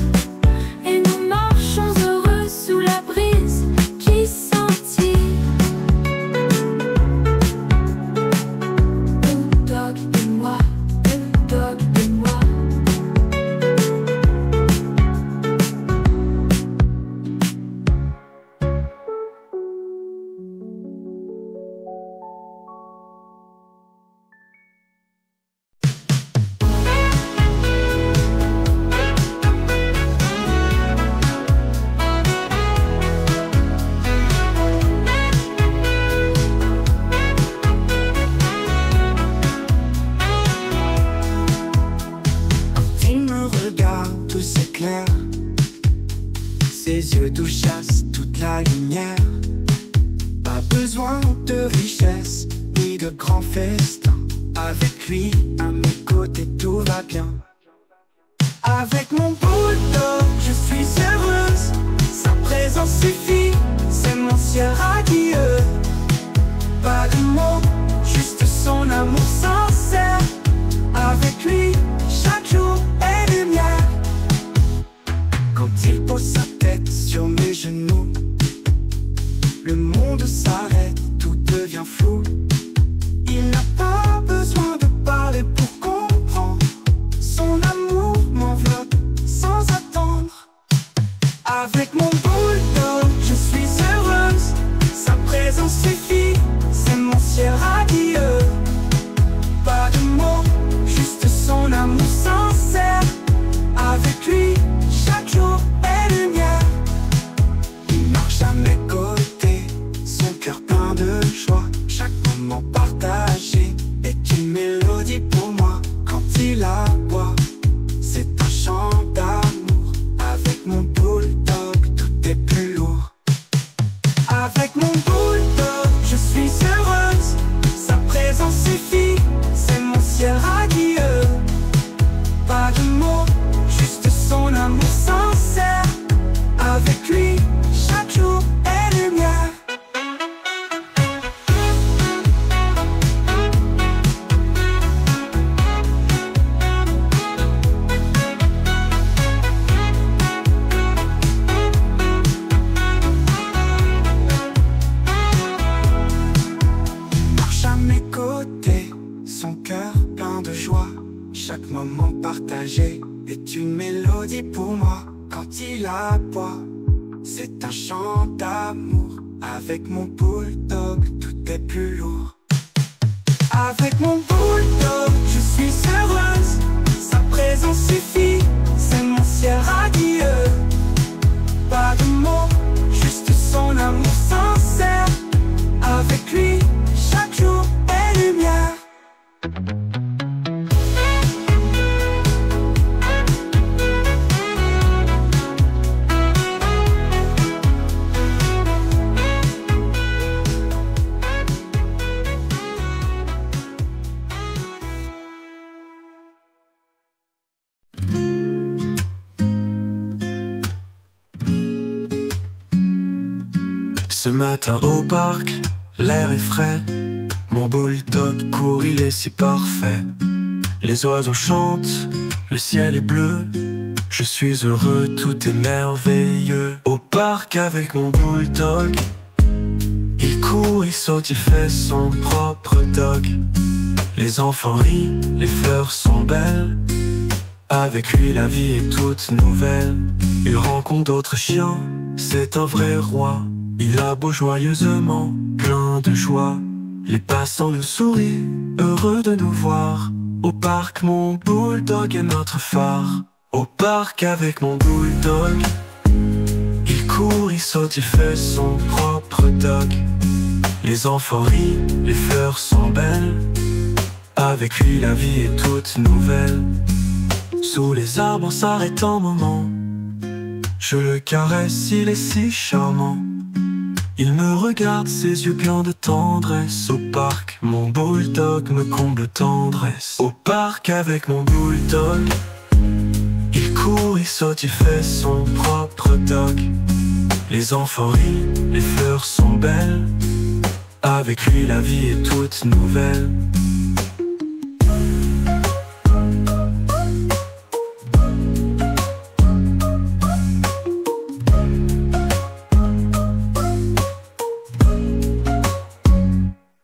et nous marchons heureux sous la brise qui scintille. Bulldog et moi, bulldog et moi. Ses yeux d'où chassent toute la lumière. Pas besoin de richesse ni de grands festins. Avec lui à mes côtés tout va bien. Avec mon bulldog je suis heureuse. Sa présence suffit, c'est mon ciel radieux. Pas de mots, juste son amour sincère. Avec lui chaque jour est lumière. Quand il pose sa tête sur mes genoux, le monde s'arrête, tout devient flou. Il n'a pas besoin de parler pour comprendre. Son amour m'enveloppe sans attendre. Avec mon bulldog je suis heureuse. Sa présence suffit, c'est mon ciel radieux. Pas de mots, juste son amour sincère. Avec lui chaque jour est lumière. Il marche à mes côtés, son cœur plein de joie. Chaque moment partagé est une mélodie pour moi. Quand il aboie, c'est un chant d'amour. Avec mon bulldog, tout est plus lourd. Avec mon bulldog, je suis heureuse. Sa présence suffit, c'est mon ciel radieux. Pas de mots, juste son amour sincère. Avec lui, chaque jour est lumière. Il marche à mes côtés, son cœur plein de joie. Chaque moment partagé est une mélodie pour moi. Quand il aboie, c'est un chant d'amour. Avec mon bulldog, tout est plus lourd. Avec mon bulldog, je suis heureuse. Sa présence suffit, c'est mon ciel radieux. Pas de mots, juste son amour sincère. Avec lui, chaque jour est lumière. Ce matin au parc, l'air est frais. Mon bulldog court, il est si parfait. Les oiseaux chantent, le ciel est bleu. Je suis heureux, tout est merveilleux. Au parc avec mon bulldog, il court, il saute, il fait son propre dog. Les enfants rient, les fleurs sont belles. Avec lui la vie est toute nouvelle. Il rencontre d'autres chiens, c'est un vrai roi. Il aboie joyeusement, plein de joie. Les passants nous sourient, heureux de nous voir. Au parc, mon bulldog est notre phare. Au parc avec mon bulldog, il court, il saute, il fait son propre dog. Les enfants rient, les fleurs sont belles. Avec lui la vie est toute nouvelle. Sous les arbres on s'arrête un moment. Je le caresse, il est si charmant. Il me regarde, ses yeux pleins de tendresse. Au parc, mon bulldog me comble de tendresse. Au parc avec mon bulldog, il court, il saute, il fait son propre dog. Les enfants rient, les fleurs sont belles. Avec lui la vie est toute nouvelle.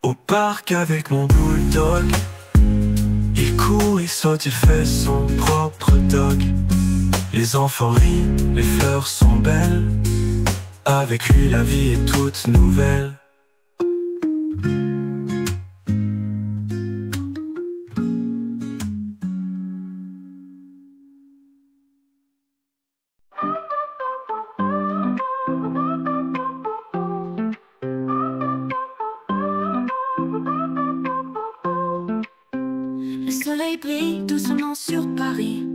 Au parc avec mon bulldog, il court, il saute, il fait son propre dog. Les enfants rient, les fleurs sont belles. Avec lui la vie est toute nouvelle. Le soleil brille doucement sur Paris.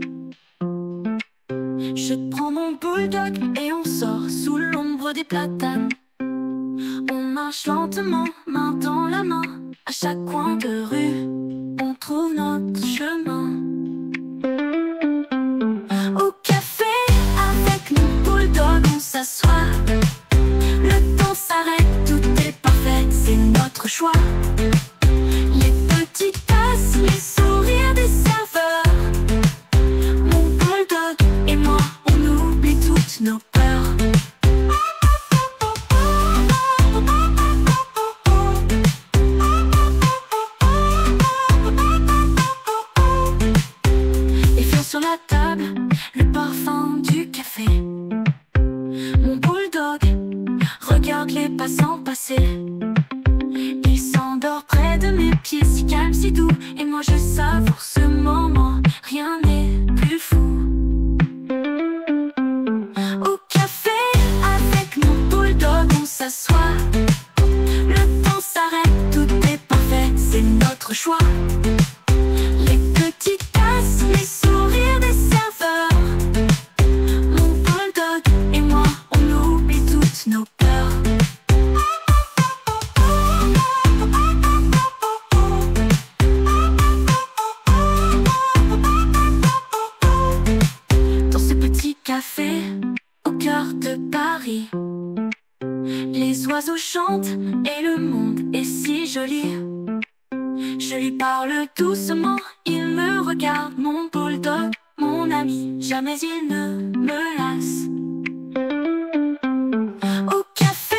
Je prends mon bulldog et on sort sous l'ombre des platanes. On marche lentement, main dans la main. À chaque coin de rue, on trouve notre chemin. Au café, avec mon bulldog, on s'assoit. Le temps s'arrête, tout est parfait, c'est notre choix. Les petites tasses, les sourires des serveurs. Mon bulldog et moi, on oublie toutes nos peurs. Les fleurs sur la table, le parfum du café. Mon bulldog regarde les passants passer. Il s'endort près de mes pieds, si calme, si doux. Et moi je savoure ce moment, rien n'est plus fou. Au café, avec mon bulldog, on s'assoit. Le temps s'arrête, tout est parfait, c'est notre choix. Les petites tasses, les sourires des serveurs. Mon bulldog et moi, on oublie toutes nos peurs. Dans ce petit café, au cœur de Paris, les oiseaux chantent et le monde est si joli. Je lui parle doucement, il me regarde, mon bulldog, mon ami, jamais il ne me lasse. Au café,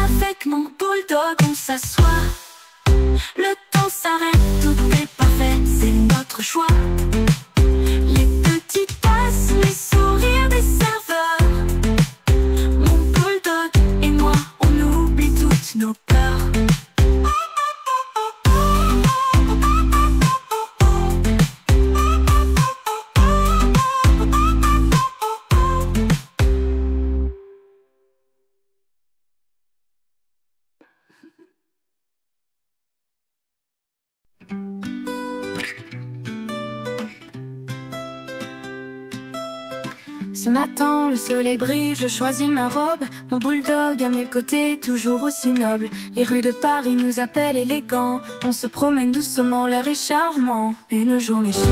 avec mon bulldog, on s'assoit. Le temps s'arrête, tout est parfait, c'est notre choix. Les petites tasses, les sourires des serveurs. Mon bulldog et moi, on oublie toutes nos peurs. Ce matin, le soleil brille, je choisis ma robe. Mon bulldog à mes côtés, toujours aussi noble. Les rues de Paris nous appellent élégants. On se promène doucement, l'air est charmant. Une journée chic,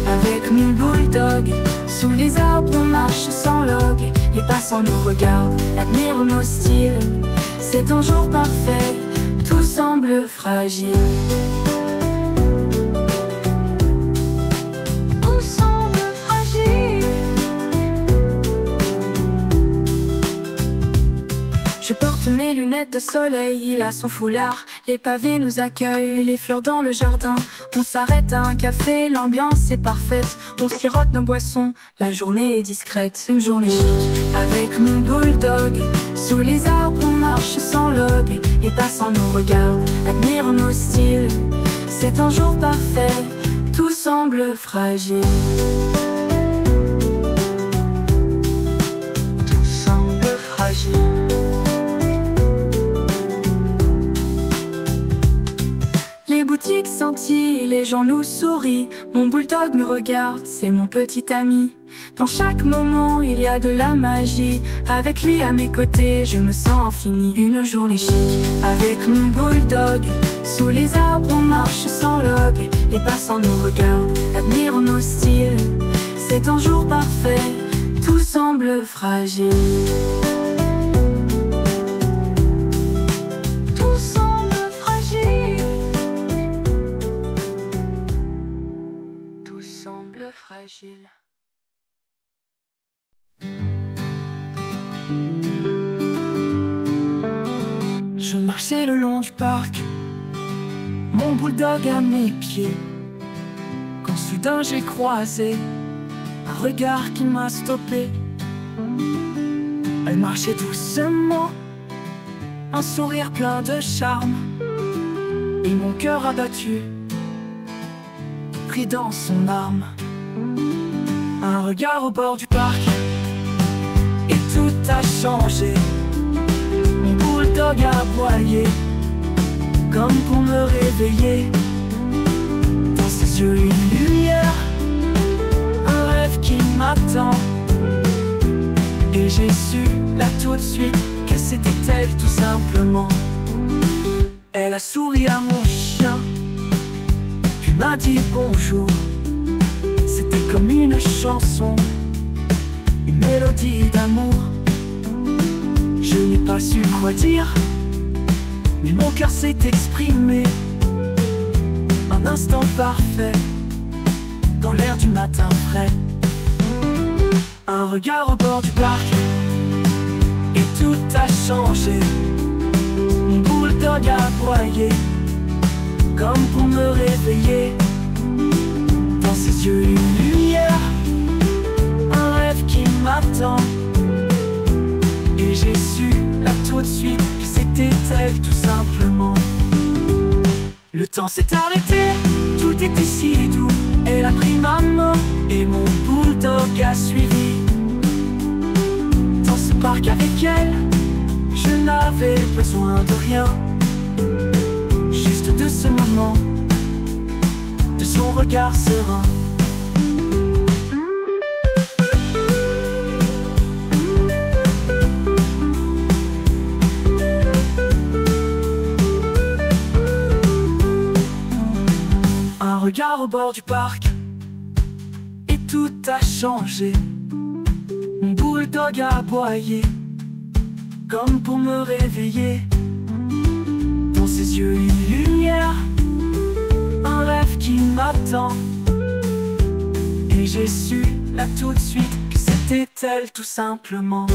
avec mon bulldog. Sous les arbres, on marche sans log. Les passants nous regardent, admirent nos styles. C'est un jour parfait, tout semble fragile. Je porte mes lunettes de soleil, il a son foulard. Les pavés nous accueillent, les fleurs dans le jardin. On s'arrête à un café, l'ambiance est parfaite. On sirote nos boissons, la journée est discrète. Une journée chic, avec mon bulldog. Sous les arbres, on marche sans log. Les passants nous regardent, admirent nos styles. C'est un jour parfait, tout semble fragile. Tout semble fragile. musique sentie, les gens nous sourient. Mon bulldog me regarde, c'est mon petit ami. Dans chaque moment, il y a de la magie. Avec lui à mes côtés, je me sens infini. Une journée chic, avec mon bulldog. Sous les arbres, on marche sans log. Les passants nous regardent, admirent nos styles. C'est un jour parfait, tout semble fragile. Tout semble fragile. Tout semble fragile. Je marchais le long du parc, mon bulldog à mes pieds, quand soudain j'ai croisé un regard qui m'a stoppé. Elle marchait doucement, un sourire plein de charme, et mon cœur abattu, pris dans son arme. Un regard au bord du parc, et tout a changé. Mon bulldog a aboyé, comme pour me réveiller. Dans ses yeux une lumière, un rêve qui m'attend. Et j'ai su là tout de suite que c'était elle tout simplement. Elle a souri à mon chien, puis m'a dit bonjour. C'était comme une chanson, une mélodie d'amour. Je n'ai pas su quoi dire, mais mon cœur s'est exprimé. Un instant parfait, dans l'air du matin frais. Un regard au bord du parc, et tout a changé. Mon bulldog a aboyé, comme pour me réveiller. Dans ses yeux une lumière, un rêve qui m'attend. Et j'ai su là tout de suite que c'était elle tout simplement. Le temps s'est arrêté, tout était si doux. Elle a pris ma main et mon bulldog a suivi. Dans ce parc avec elle, je n'avais besoin de rien, juste de ce moment, de son regard serein. Un regard au bord du parc, et tout a changé. Mon bulldog a aboyé, comme pour me réveiller. Dans ses yeux une lumière, un rêve qui m'attend. Et j'ai su là tout de suite que c'était elle tout simplement.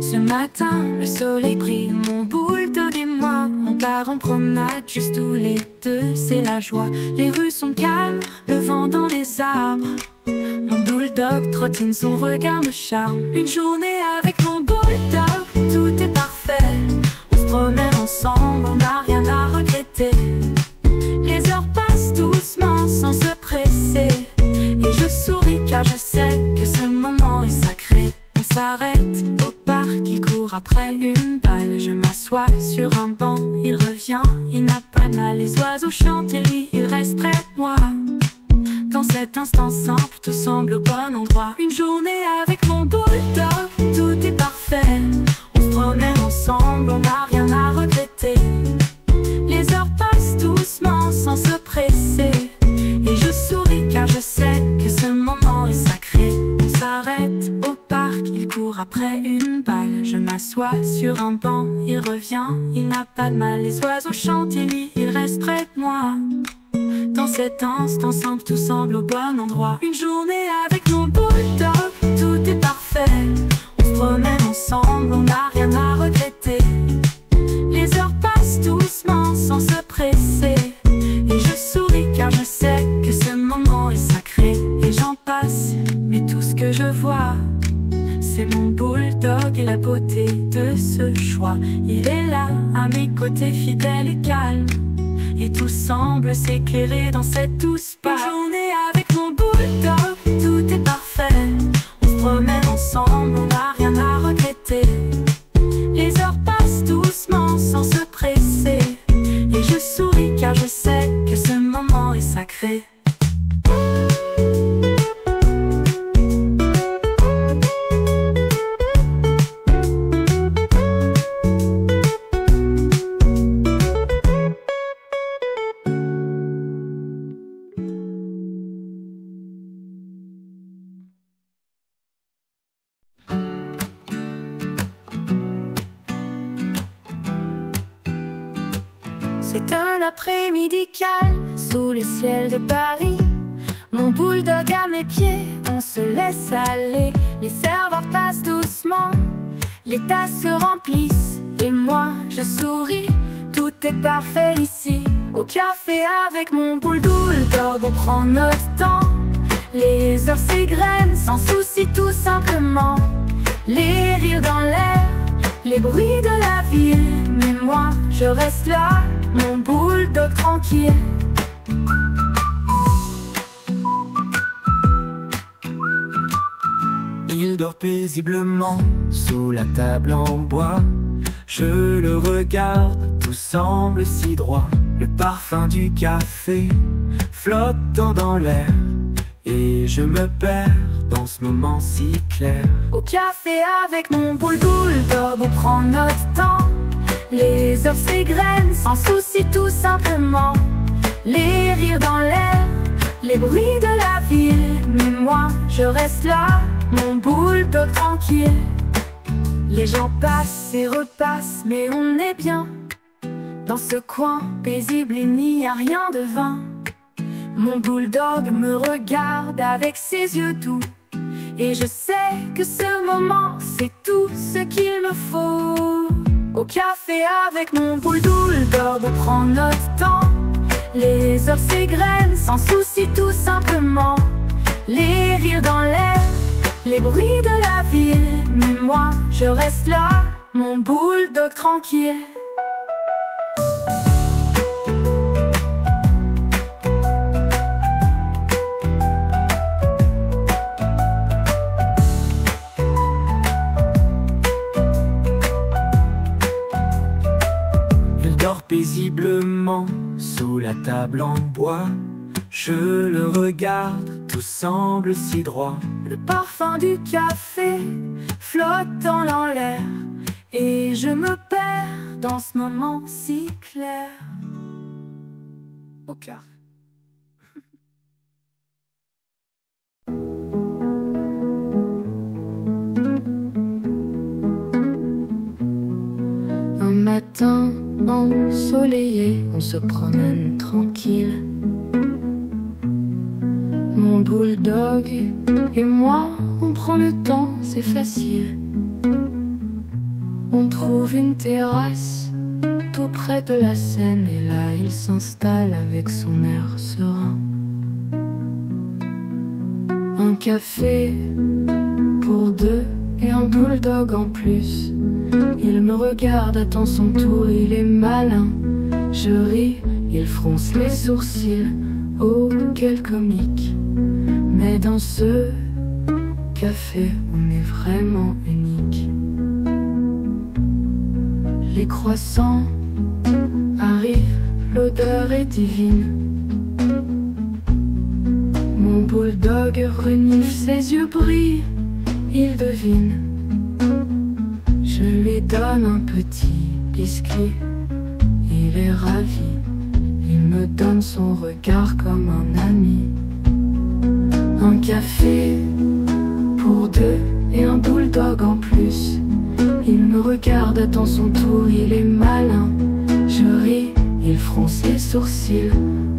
Ce matin, le soleil brille, mon bulldog et moi, on part en promenade juste tous les deux, c'est la joie. Les rues sont calmes, le vent dans les arbres. Mon bulldog trottine, son regard me charme. Une journée avec mon bulldog, tout est parfait. On se promène ensemble, on n'a rien à regretter. Les heures passent doucement sans se presser. Et je souris car je sais que ce moment est sacré. On s'arrête au parc, il court après une balle. Je m'assois sur un banc, il revient, il n'a pas mal. Les oiseaux chantent et lui, il reste près de moi. Dans cet instant simple, tout semble au bon endroit. Une journée avec mon bulldog, tout est parfait. On se promène ensemble, on n'a rien à regretter. Les heures passent doucement sans se presser. Et je souris car je sais que ce moment est sacré. On s'arrête au parc, il court après une balle. Je m'assois sur un banc, il revient, il n'a pas de mal. Les oiseaux chantent et lui, il reste près de moi. Dans cet instant simple, tout semble au bon endroit. Une journée avec mon bulldog, tout est parfait. On se promène ensemble, on n'a rien à regretter. Les heures passent doucement sans se presser. Et je souris car je sais que ce moment est sacré. Et j'en passe, mais c'est mon bulldog et la beauté de ce choix. Il est là, à mes côtés, fidèle et calme, et tout semble s'éclairer dans cette douce part. Une journée avec mon bulldog, tout est parfait. On se promène ensemble, on n'a rien à regretter. Les heures passent doucement sans se presser, et je souris car je sais que ce moment est sacré. C'est un après-midi calme sous les ciels de Paris. Mon bulldog à mes pieds, on se laisse aller. Les serveurs passent doucement, les tasses se remplissent, et moi je souris, tout est parfait ici. Au café avec mon bulldog, on prend notre temps. Les heures s'égrènent sans souci tout simplement. Les rires dans l'air, les bruits de la ville, mais moi je reste là, mon bulldog tranquille. Il dort paisiblement sous la table en bois. Je le regarde, tout semble si droit. Le parfum du café flottant dans l'air, et je me perds dans ce moment si clair. Au café avec mon bulldog, on prend notre temps. Les heures s'égrènent sans souci tout simplement. Les rires dans l'air, les bruits de la ville, mais moi je reste là, mon bulldog tranquille. Les gens passent et repassent, mais on est bien dans ce coin paisible, il n'y a rien de vain. Mon bulldog me regarde avec ses yeux doux, et je sais que ce moment c'est tout ce qu'il me faut. Au café avec mon bulldog, on prend notre temps. Les heures s'égrènent sans souci tout simplement. Les rires dans l'air, les bruits de la ville, mais moi je reste là, mon bulldog tranquille. Il dort paisiblement sous la table en bois. Je le regarde, tout semble si droit. Le parfum du café flottant dans l'air, et je me perds dans ce moment si clair. Au café. Un matin ensoleillé, on se promène tranquille. Mon bulldog et moi, on prend le temps, c'est facile. On trouve une terrasse tout près de la Seine, et là il s'installe avec son air serein. Un café pour deux et un bulldog en plus. Il me regarde, attend son tour, il est malin. Je ris, il fronce les sourcils, oh quel comique. Mais dans ce café, on est vraiment unique. Les croissants arrivent, l'odeur est divine. Mon bulldog renifle, ses yeux brillent, il devine. Je lui donne un petit biscuit, il est ravi. Il me donne son regard comme un ami. Un café pour deux et un bulldog en plus. Il me regarde, attend son tour, il est malin. Je ris, il fronce les sourcils,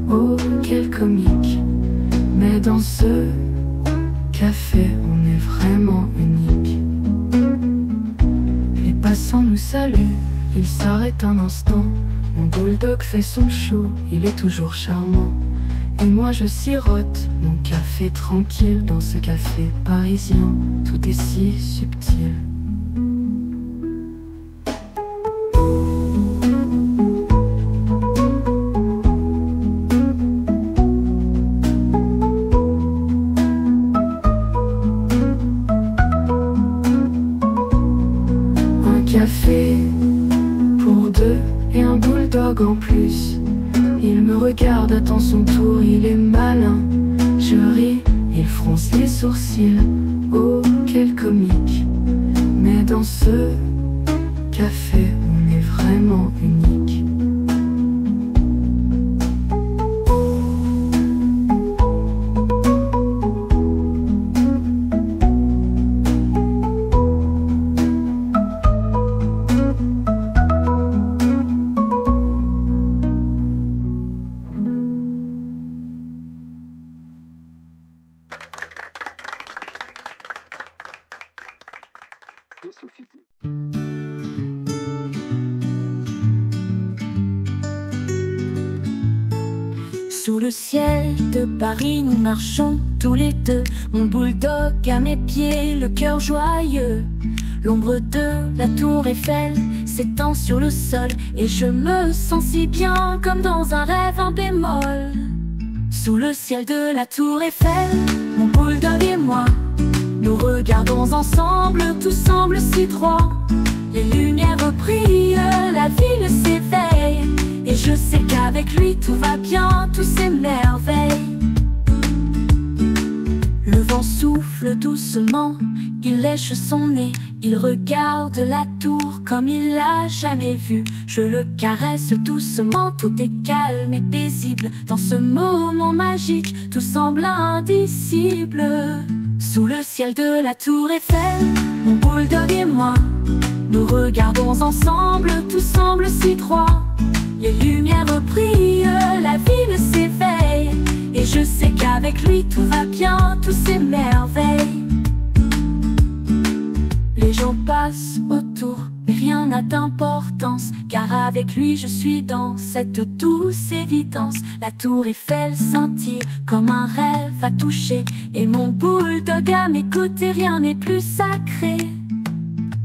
oh quel comique. Mais dans ce café, on est vraiment unique. Les passants nous saluent, ils s'arrêtent un instant. Mon bulldog fait son show, il est toujours charmant. Et moi je sirote mon café tranquille dans ce café parisien, tout est si subtil. Un café pour deux et un bulldog en plus. Il me regarde, attend son tour, il est malin. Je ris, il fronce les sourcils. Oh, quel comique. Mais dans ce café, on est vraiment unique. Sous le ciel de Paris, nous marchons tous les deux. Mon bulldog à mes pieds, le cœur joyeux. L'ombre de la tour Eiffel s'étend sur le sol, et je me sens si bien comme dans un rêve en bémol. Sous le ciel de la tour Eiffel, mon bulldog et moi, nous regardons ensemble, tout semble si droit. Les lumières brillent, la ville s'éveille, et je sais qu'avec lui tout va bien, tout s'émerveille. Le vent souffle doucement, il lèche son nez, il regarde la tour comme il l'a jamais vue. Je le caresse doucement, tout est calme et paisible. Dans ce moment magique, tout semble indicible. Sous le ciel de la tour Eiffel, mon bulldog et moi, nous regardons ensemble, tout semble si droit. Les lumières brillent, la ville s'éveille, et je sais qu'avec lui tout va bien, tout s'émerveille. Les gens passent autour, mais rien n'a d'importance, car avec lui je suis dans cette douce évidence. La tour Eiffel scintille comme un rêve à toucher, et mon bulldog à mes côtés, rien n'est plus sacré.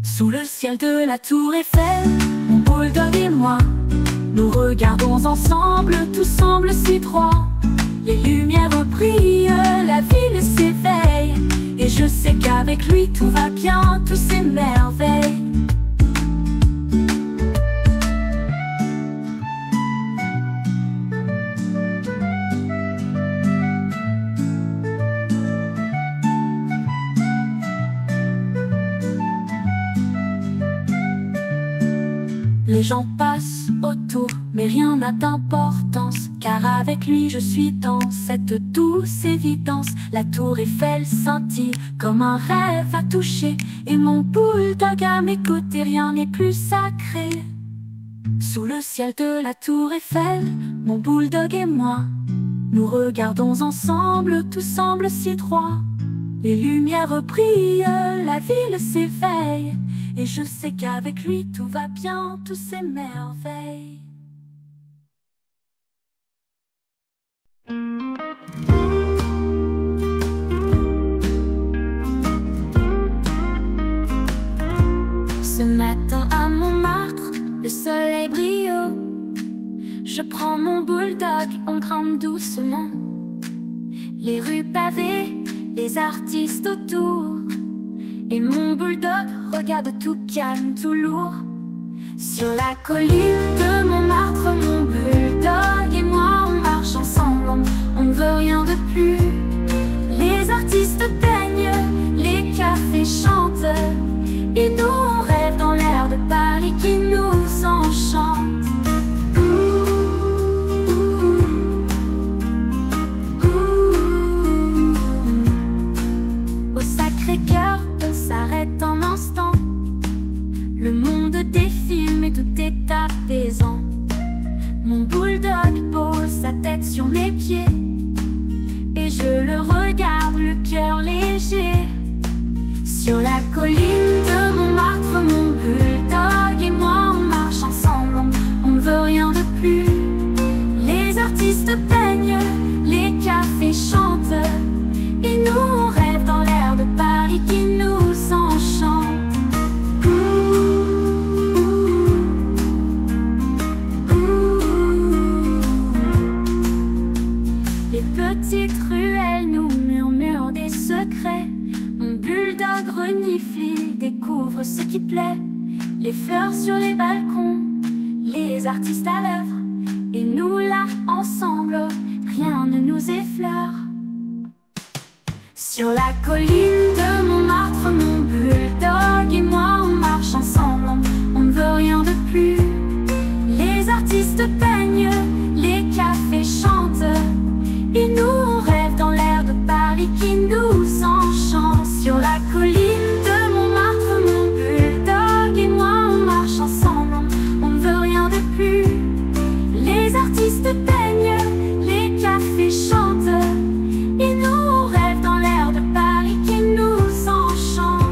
Sous le ciel de la tour Eiffel, mon bulldog et moi, nous regardons ensemble, tout semble si droit. Les lumières brillent, la ville s'éveille, et je sais qu'avec lui tout va bien, tout s'émerveille. Les gens passent autour, mais rien n'a d'importance, car avec lui je suis dans cette douce évidence. La tour Eiffel scintille comme un rêve à toucher, et mon bulldog à mes côtés, rien n'est plus sacré. Sous le ciel de la tour Eiffel, mon bulldog et moi, nous regardons ensemble, tout semble si droit. Les lumières brillent, la ville s'éveille, et je sais qu'avec lui tout va bien, tout s'émerveille. Ce matin à Montmartre, le soleil brille haut. Je prends mon bulldog, on grimpe doucement. Les rues pavées, les artistes autour, et mon bulldog regarde tout calme, tout lourd. Sur la colline de Montmartre, mon bulldog et moi, on marche ensemble, on ne veut rien de plus. Les artistes peignent, les cafés chantent, et nous on rêve dans l'air de Paris qui nous enchante. Au Sacré-Cœur, on s'arrête un instant. Le monde défile mais tout est apaisant. Mon bulldog pose sa tête sur mes pieds, et je le regarde, le cœur léger. Sur la colline de Montmartre, mon bulldog et moi, on marche ensemble, on ne veut rien de plus. Les artistes peignent, les cinéphile découvre ce qui plaît. Les fleurs sur les balcons, les artistes à l'œuvre, et nous là, ensemble, rien ne nous effleure. Sur la colline de Montmartre, mon bulldog et moi, on marche ensemble, on ne veut rien de plus. Les artistes peignent, les cafés chantent, et nous on rêve dans l'air de Paris qui nous enchante. Sur la colline de Montmartre, mon bulldog et moi, on marche ensemble, on ne veut rien de plus. Les artistes peignent, les cafés chantent, et nous on rêve dans l'air de Paris qui nous enchante.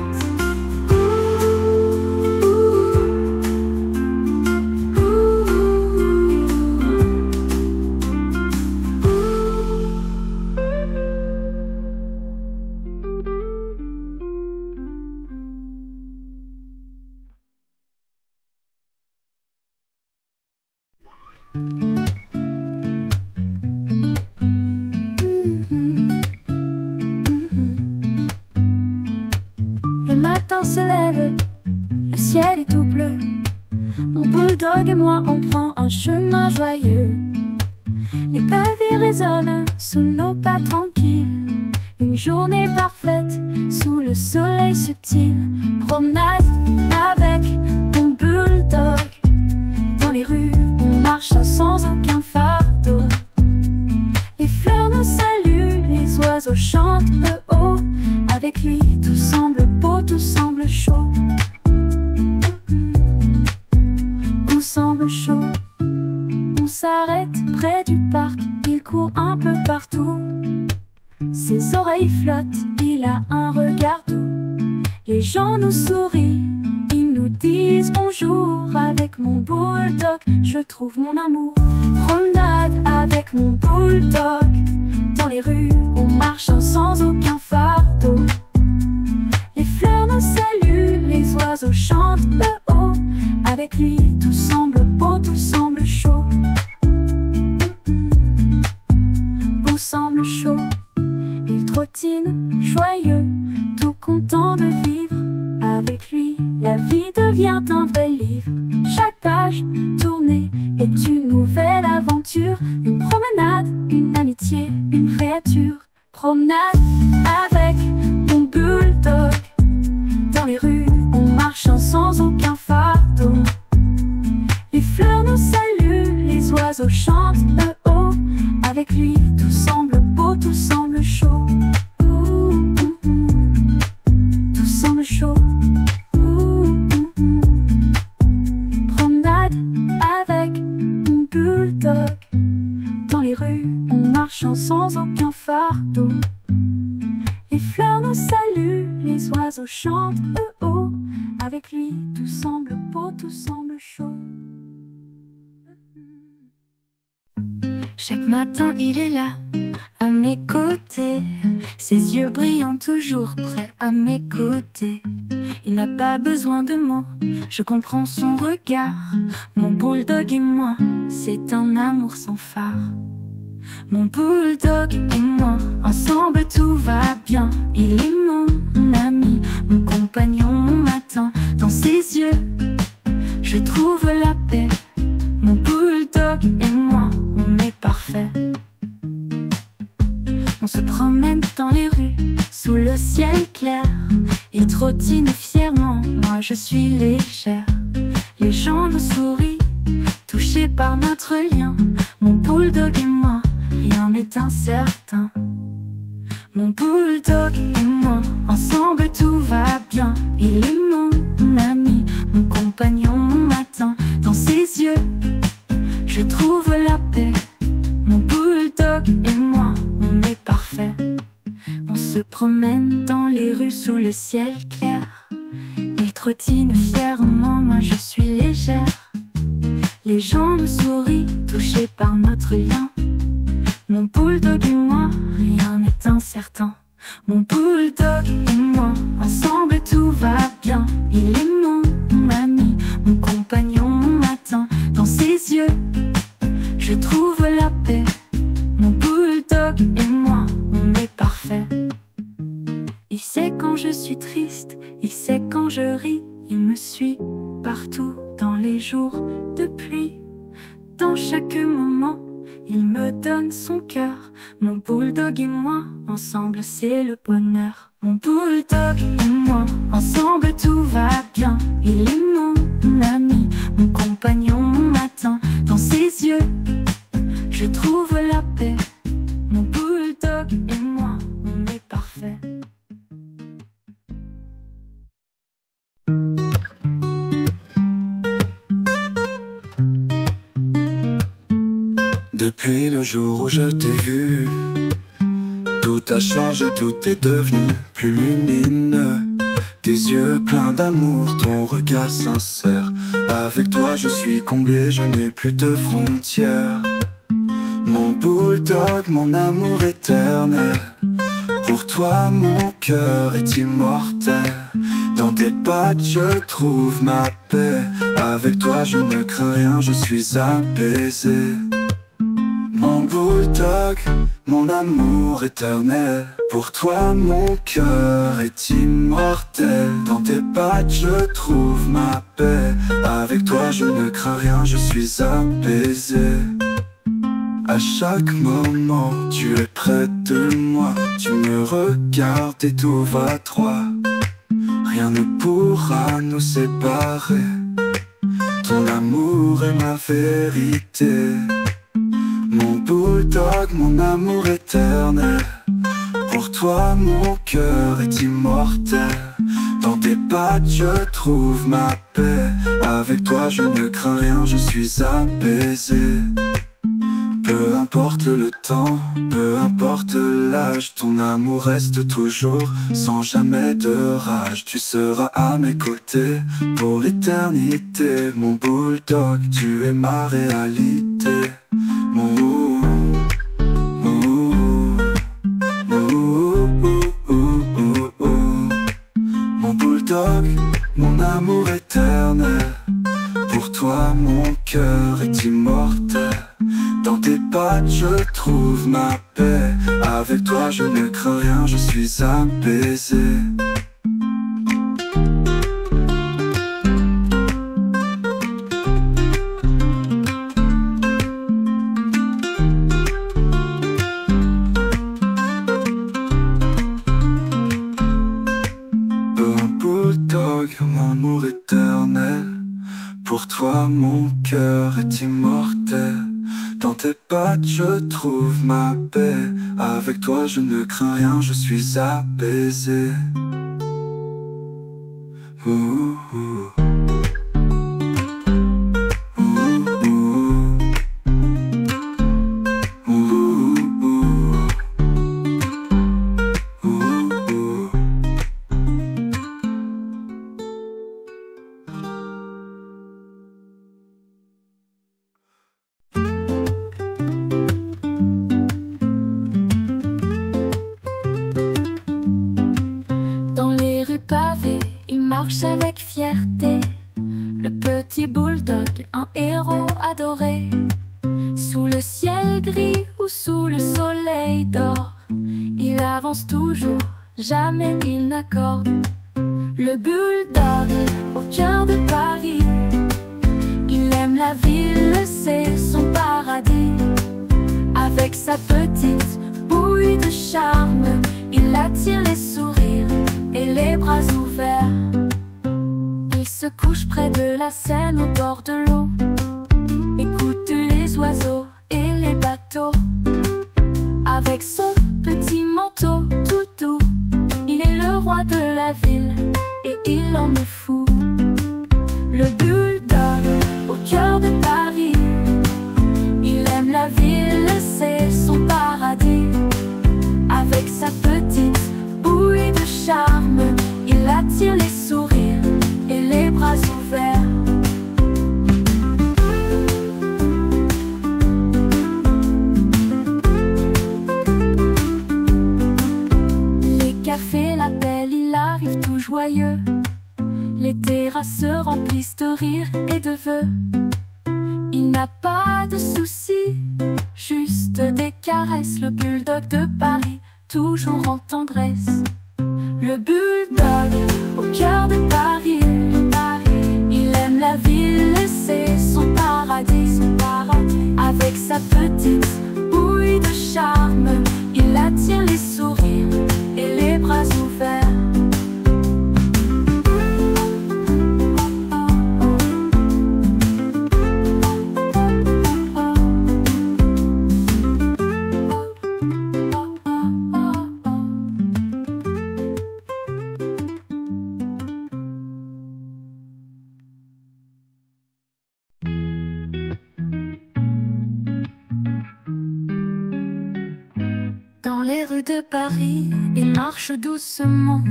Le matin se lève, le ciel est tout bleu. Mon bulldog et moi, on prend un chemin joyeux. Les pavés résonnent sous nos pas tranquilles. Une journée parfaite sous le soleil subtil. Promenade avec mon bulldog. Dans les rues, on marche sans aucun fardeau. Les fleurs nous saluent, les oiseaux chantent peu haut. Avec lui, tout semble beau, tout semble chaud. Tout semble chaud. On s'arrête près du parc, il court un peu partout. Ses oreilles flottent, il a un regard doux. Les gens nous sourient, ils nous disent bonjour. Avec mon bulldog, je trouve mon amour. Promenade avec mon bulldog. Dans les rues, on marche sans aucun fardeau. Les fleurs nous saluent, les oiseaux chantent peu haut. Avec lui, tout semble beau, tout semble chaud. Tout semble chaud. Il trottine, joyeux, tout content de vivre. Avec lui, la vie devient un bel livre. Chaque page tournée est une nouvelle aventure. Une promenade, une amitié, une créature. Promenade avec mon bulldog. Dans les rues, on marche sans aucun fardeau. Les fleurs nous saluent, les oiseaux chantent peu haut. Avec lui, tout semble beau, tout semble chaud. Tout semble chaud. Promenade avec mon bulldog. Dans les rues, on marche sans aucun fardeau. Les fleurs nous saluent, les oiseaux chantent peu haut. Avec lui, tout semble beau, tout semble chaud. Chaque matin, il est là, à mes côtés. Ses yeux brillants, toujours prêts à m'écouter. Il n'a pas besoin de mots, je comprends son regard. Mon bulldog et moi, c'est un amour sans phare. Mon bulldog et moi, ensemble tout va bien. Il est mon ami, mon compagnon, mon matin. Dans ses yeux, je trouve la paix. Mon bulldog et moi, on est parfait. On se promène dans les rues, sous le ciel clair. Il trottine fièrement, moi je suis légère. Les gens nous sourient, touchés par notre lien. Mon bulldog et moi, rien n'est incertain. Mon bulldog et moi, ensemble tout va bien. Il est mon ami, mon compagnon, mon matin. Dans ses yeux, je trouve la paix. Mon bulldog et moi, on est parfait. On se promène dans les rues sous le ciel clair. Il trottine fièrement, moi je suis légère. Les gens nous sourient, touchés par notre lien. Mon bulldog et moi, rien n'est incertain. Mon bulldog et moi, ensemble tout va bien. Il est mon ami, mon compagnon, mon matin. Dans ses yeux, je trouve la paix. Mon bulldog et moi, on est parfait. Il sait quand je suis triste, il sait quand je ris, il me suit partout dans les jours de pluie. Dans chaque moment, il me donne son cœur. Mon bulldog et moi, ensemble c'est le bonheur. Mon bulldog et moi, ensemble tout va bien. Il est mon ami, mon compagnon, mon matin. Dans ses yeux, je trouve la paix. Mon bulldog et moi, on est parfait. Depuis le jour où je t'ai vu, tout a changé, tout est devenu plus lumineux. Tes yeux pleins d'amour, ton regard sincère. Avec toi je suis comblé, je n'ai plus de frontières. Mon bulldog, mon amour éternel. Pour toi mon cœur est immortel. Dans tes pattes je trouve ma paix. Avec toi je ne crains rien, je suis apaisé. Mon bulldog, mon amour éternel. Pour toi mon cœur est immortel. Dans tes pattes je trouve ma paix. Avec toi je ne crains rien, je suis apaisé. À chaque moment tu es près de moi. Tu me regardes et tout va droit. Rien ne pourra nous séparer. Ton amour est ma vérité. Mon bulldog, mon amour éternel. Pour toi mon cœur est immortel. Dans tes pattes je trouve ma paix. Avec toi je ne crains rien, je suis apaisé. Peu importe le temps, peu importe l'âge, ton amour reste toujours sans jamais de rage. Tu seras à mes côtés pour l'éternité. Mon bulldog, tu es ma réalité. Mon bulldog, mon amour éternel. Pour toi mon cœur est immortel. Dans tes pattes je trouve ma paix. Avec toi je ne crains rien, je suis apaisé. Mon amour éternel. Pour toi mon cœur est immortel. Dans tes pattes je trouve ma paix. Avec toi je ne crains rien, je suis apaisé. Ouh, ouh. Marche avec fierté, le petit bulldog, un héros adoré. Sous le ciel gris ou sous le soleil d'or, il avance toujours, jamais il n'accorde. Le bulldog au cœur de Paris, il aime la ville, c'est son paradis. Avec sa petite bouille de charme, il attire les sourires et les bras ouverts. Il se couche près de la Seine au bord de l'eau, écoute les oiseaux et les bateaux. Avec son petit manteau tout doux, il est le roi de la ville et il en est fou. Le bulldog au cœur de Paris, il aime la ville, c'est son paradis. Avec sa petite bouille de charme, il attire les sourires et les bras ouverts. Les cafés l'appellent, il arrive tout joyeux. Les terrasses se remplissent de rires et de vœux. Il n'a pas de soucis, juste des caresses. Le bulldog de Paris, toujours en tendresse. Le bulldog au cœur de Paris, il aime la ville et c'est son paradis. Avec sa petite bouille de charme, il attire les sourires et les bras ouverts. Dans les rues de Paris, il marche doucement,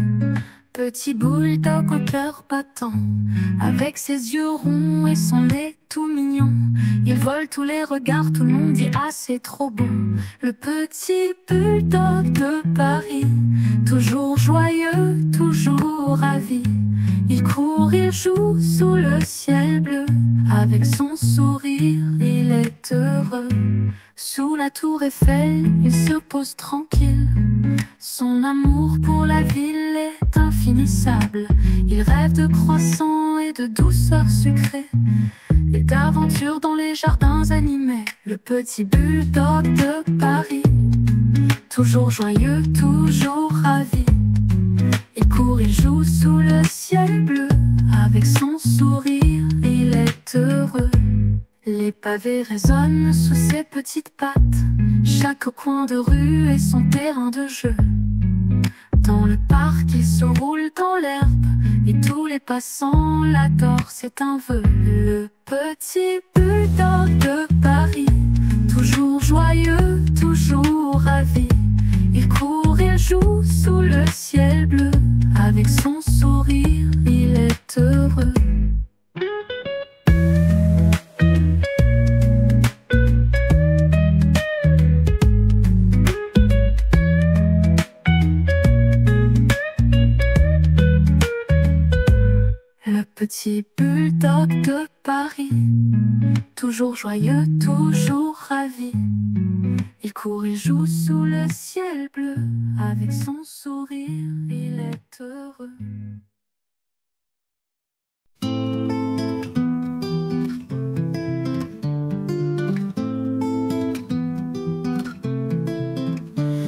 petit bulldog au cœur battant. Avec ses yeux ronds et son nez tout mignon, il vole tous les regards, tout le monde dit ah c'est trop beau. Le petit bulldog de Paris, toujours joyeux, toujours ravi. Il court, il joue sous le ciel bleu, avec son sourire, il est heureux. Sous la tour Eiffel, il se pose tranquille. Son amour pour la ville est infinissable. Il rêve de croissants et de douceur sucrée, et d'aventures dans les jardins animés. Le petit bulldog de Paris, toujours joyeux, toujours ravi. Il court, il joue sous le ciel bleu, avec son sourire, il est heureux. Les pavés résonnent sous ses petites pattes, chaque coin de rue est son terrain de jeu. Dans le parc, il se roule dans l'herbe, et tous les passants l'adorent, c'est un vœu. Le petit bulldog de Paris, toujours joyeux, toujours ravi. Il court, il joue sous le ciel bleu, avec son sourire, il est heureux. Le petit bulldog de Paris, toujours joyeux, toujours ravi. Il court, il joue sous le ciel bleu, avec son sourire, il est heureux.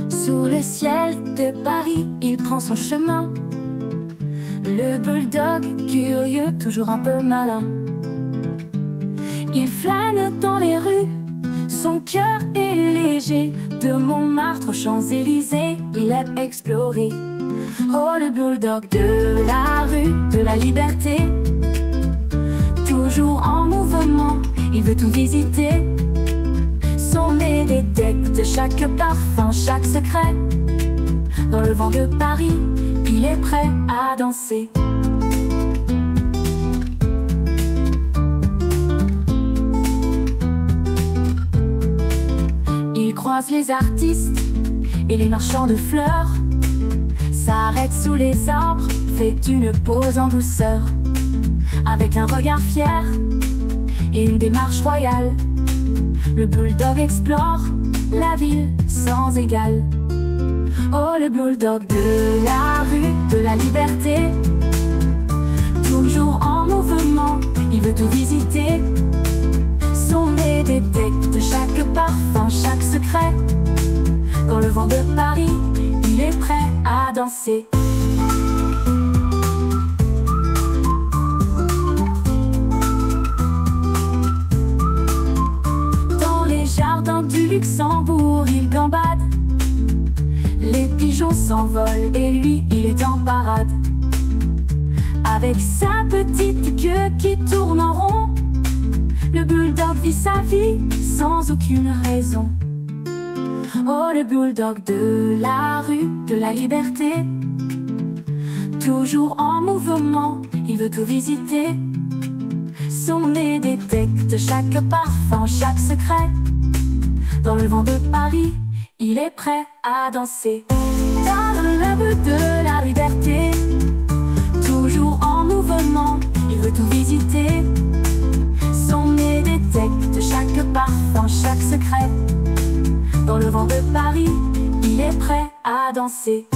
Sous le ciel de Paris, il prend son chemin. Le bulldog curieux, toujours un peu malin. Il flâne dans les rues, son cœur est léger. De Montmartre aux Champs-Élysées, il aime explorer. Oh, le bulldog de la rue, de la liberté, toujours en mouvement, il veut tout visiter. Son nez détecte chaque parfum, chaque secret. Dans le vent de Paris, il est prêt à danser. Il croise les artistes et les marchands de fleurs, s'arrête sous les arbres, fait une pause en douceur. Avec un regard fier et une démarche royale, le bulldog explore la ville sans égal. Oh, le bulldog de la rue, de la liberté, toujours en mouvement, il veut tout visiter. Son nez détecte chaque parfum, chaque secret. Dans le vent de Paris, il est prêt à danser. Dans les jardins du Luxembourg, il gambade. Les pigeons s'envolent et lui, il est en parade. Avec sa petite queue qui tourne en rond, le bulldog vit sa vie sans aucune raison. Oh, le bulldog de la rue, de la liberté, toujours en mouvement, il veut tout visiter. Son nez détecte chaque parfum, chaque secret. Dans le vent de Paris, il est prêt à danser. Dans la rue de la liberté, toujours en mouvement, il veut tout visiter. Son nez détecte chaque parfum, chaque secret. Dans le vent de Paris, il est prêt à danser.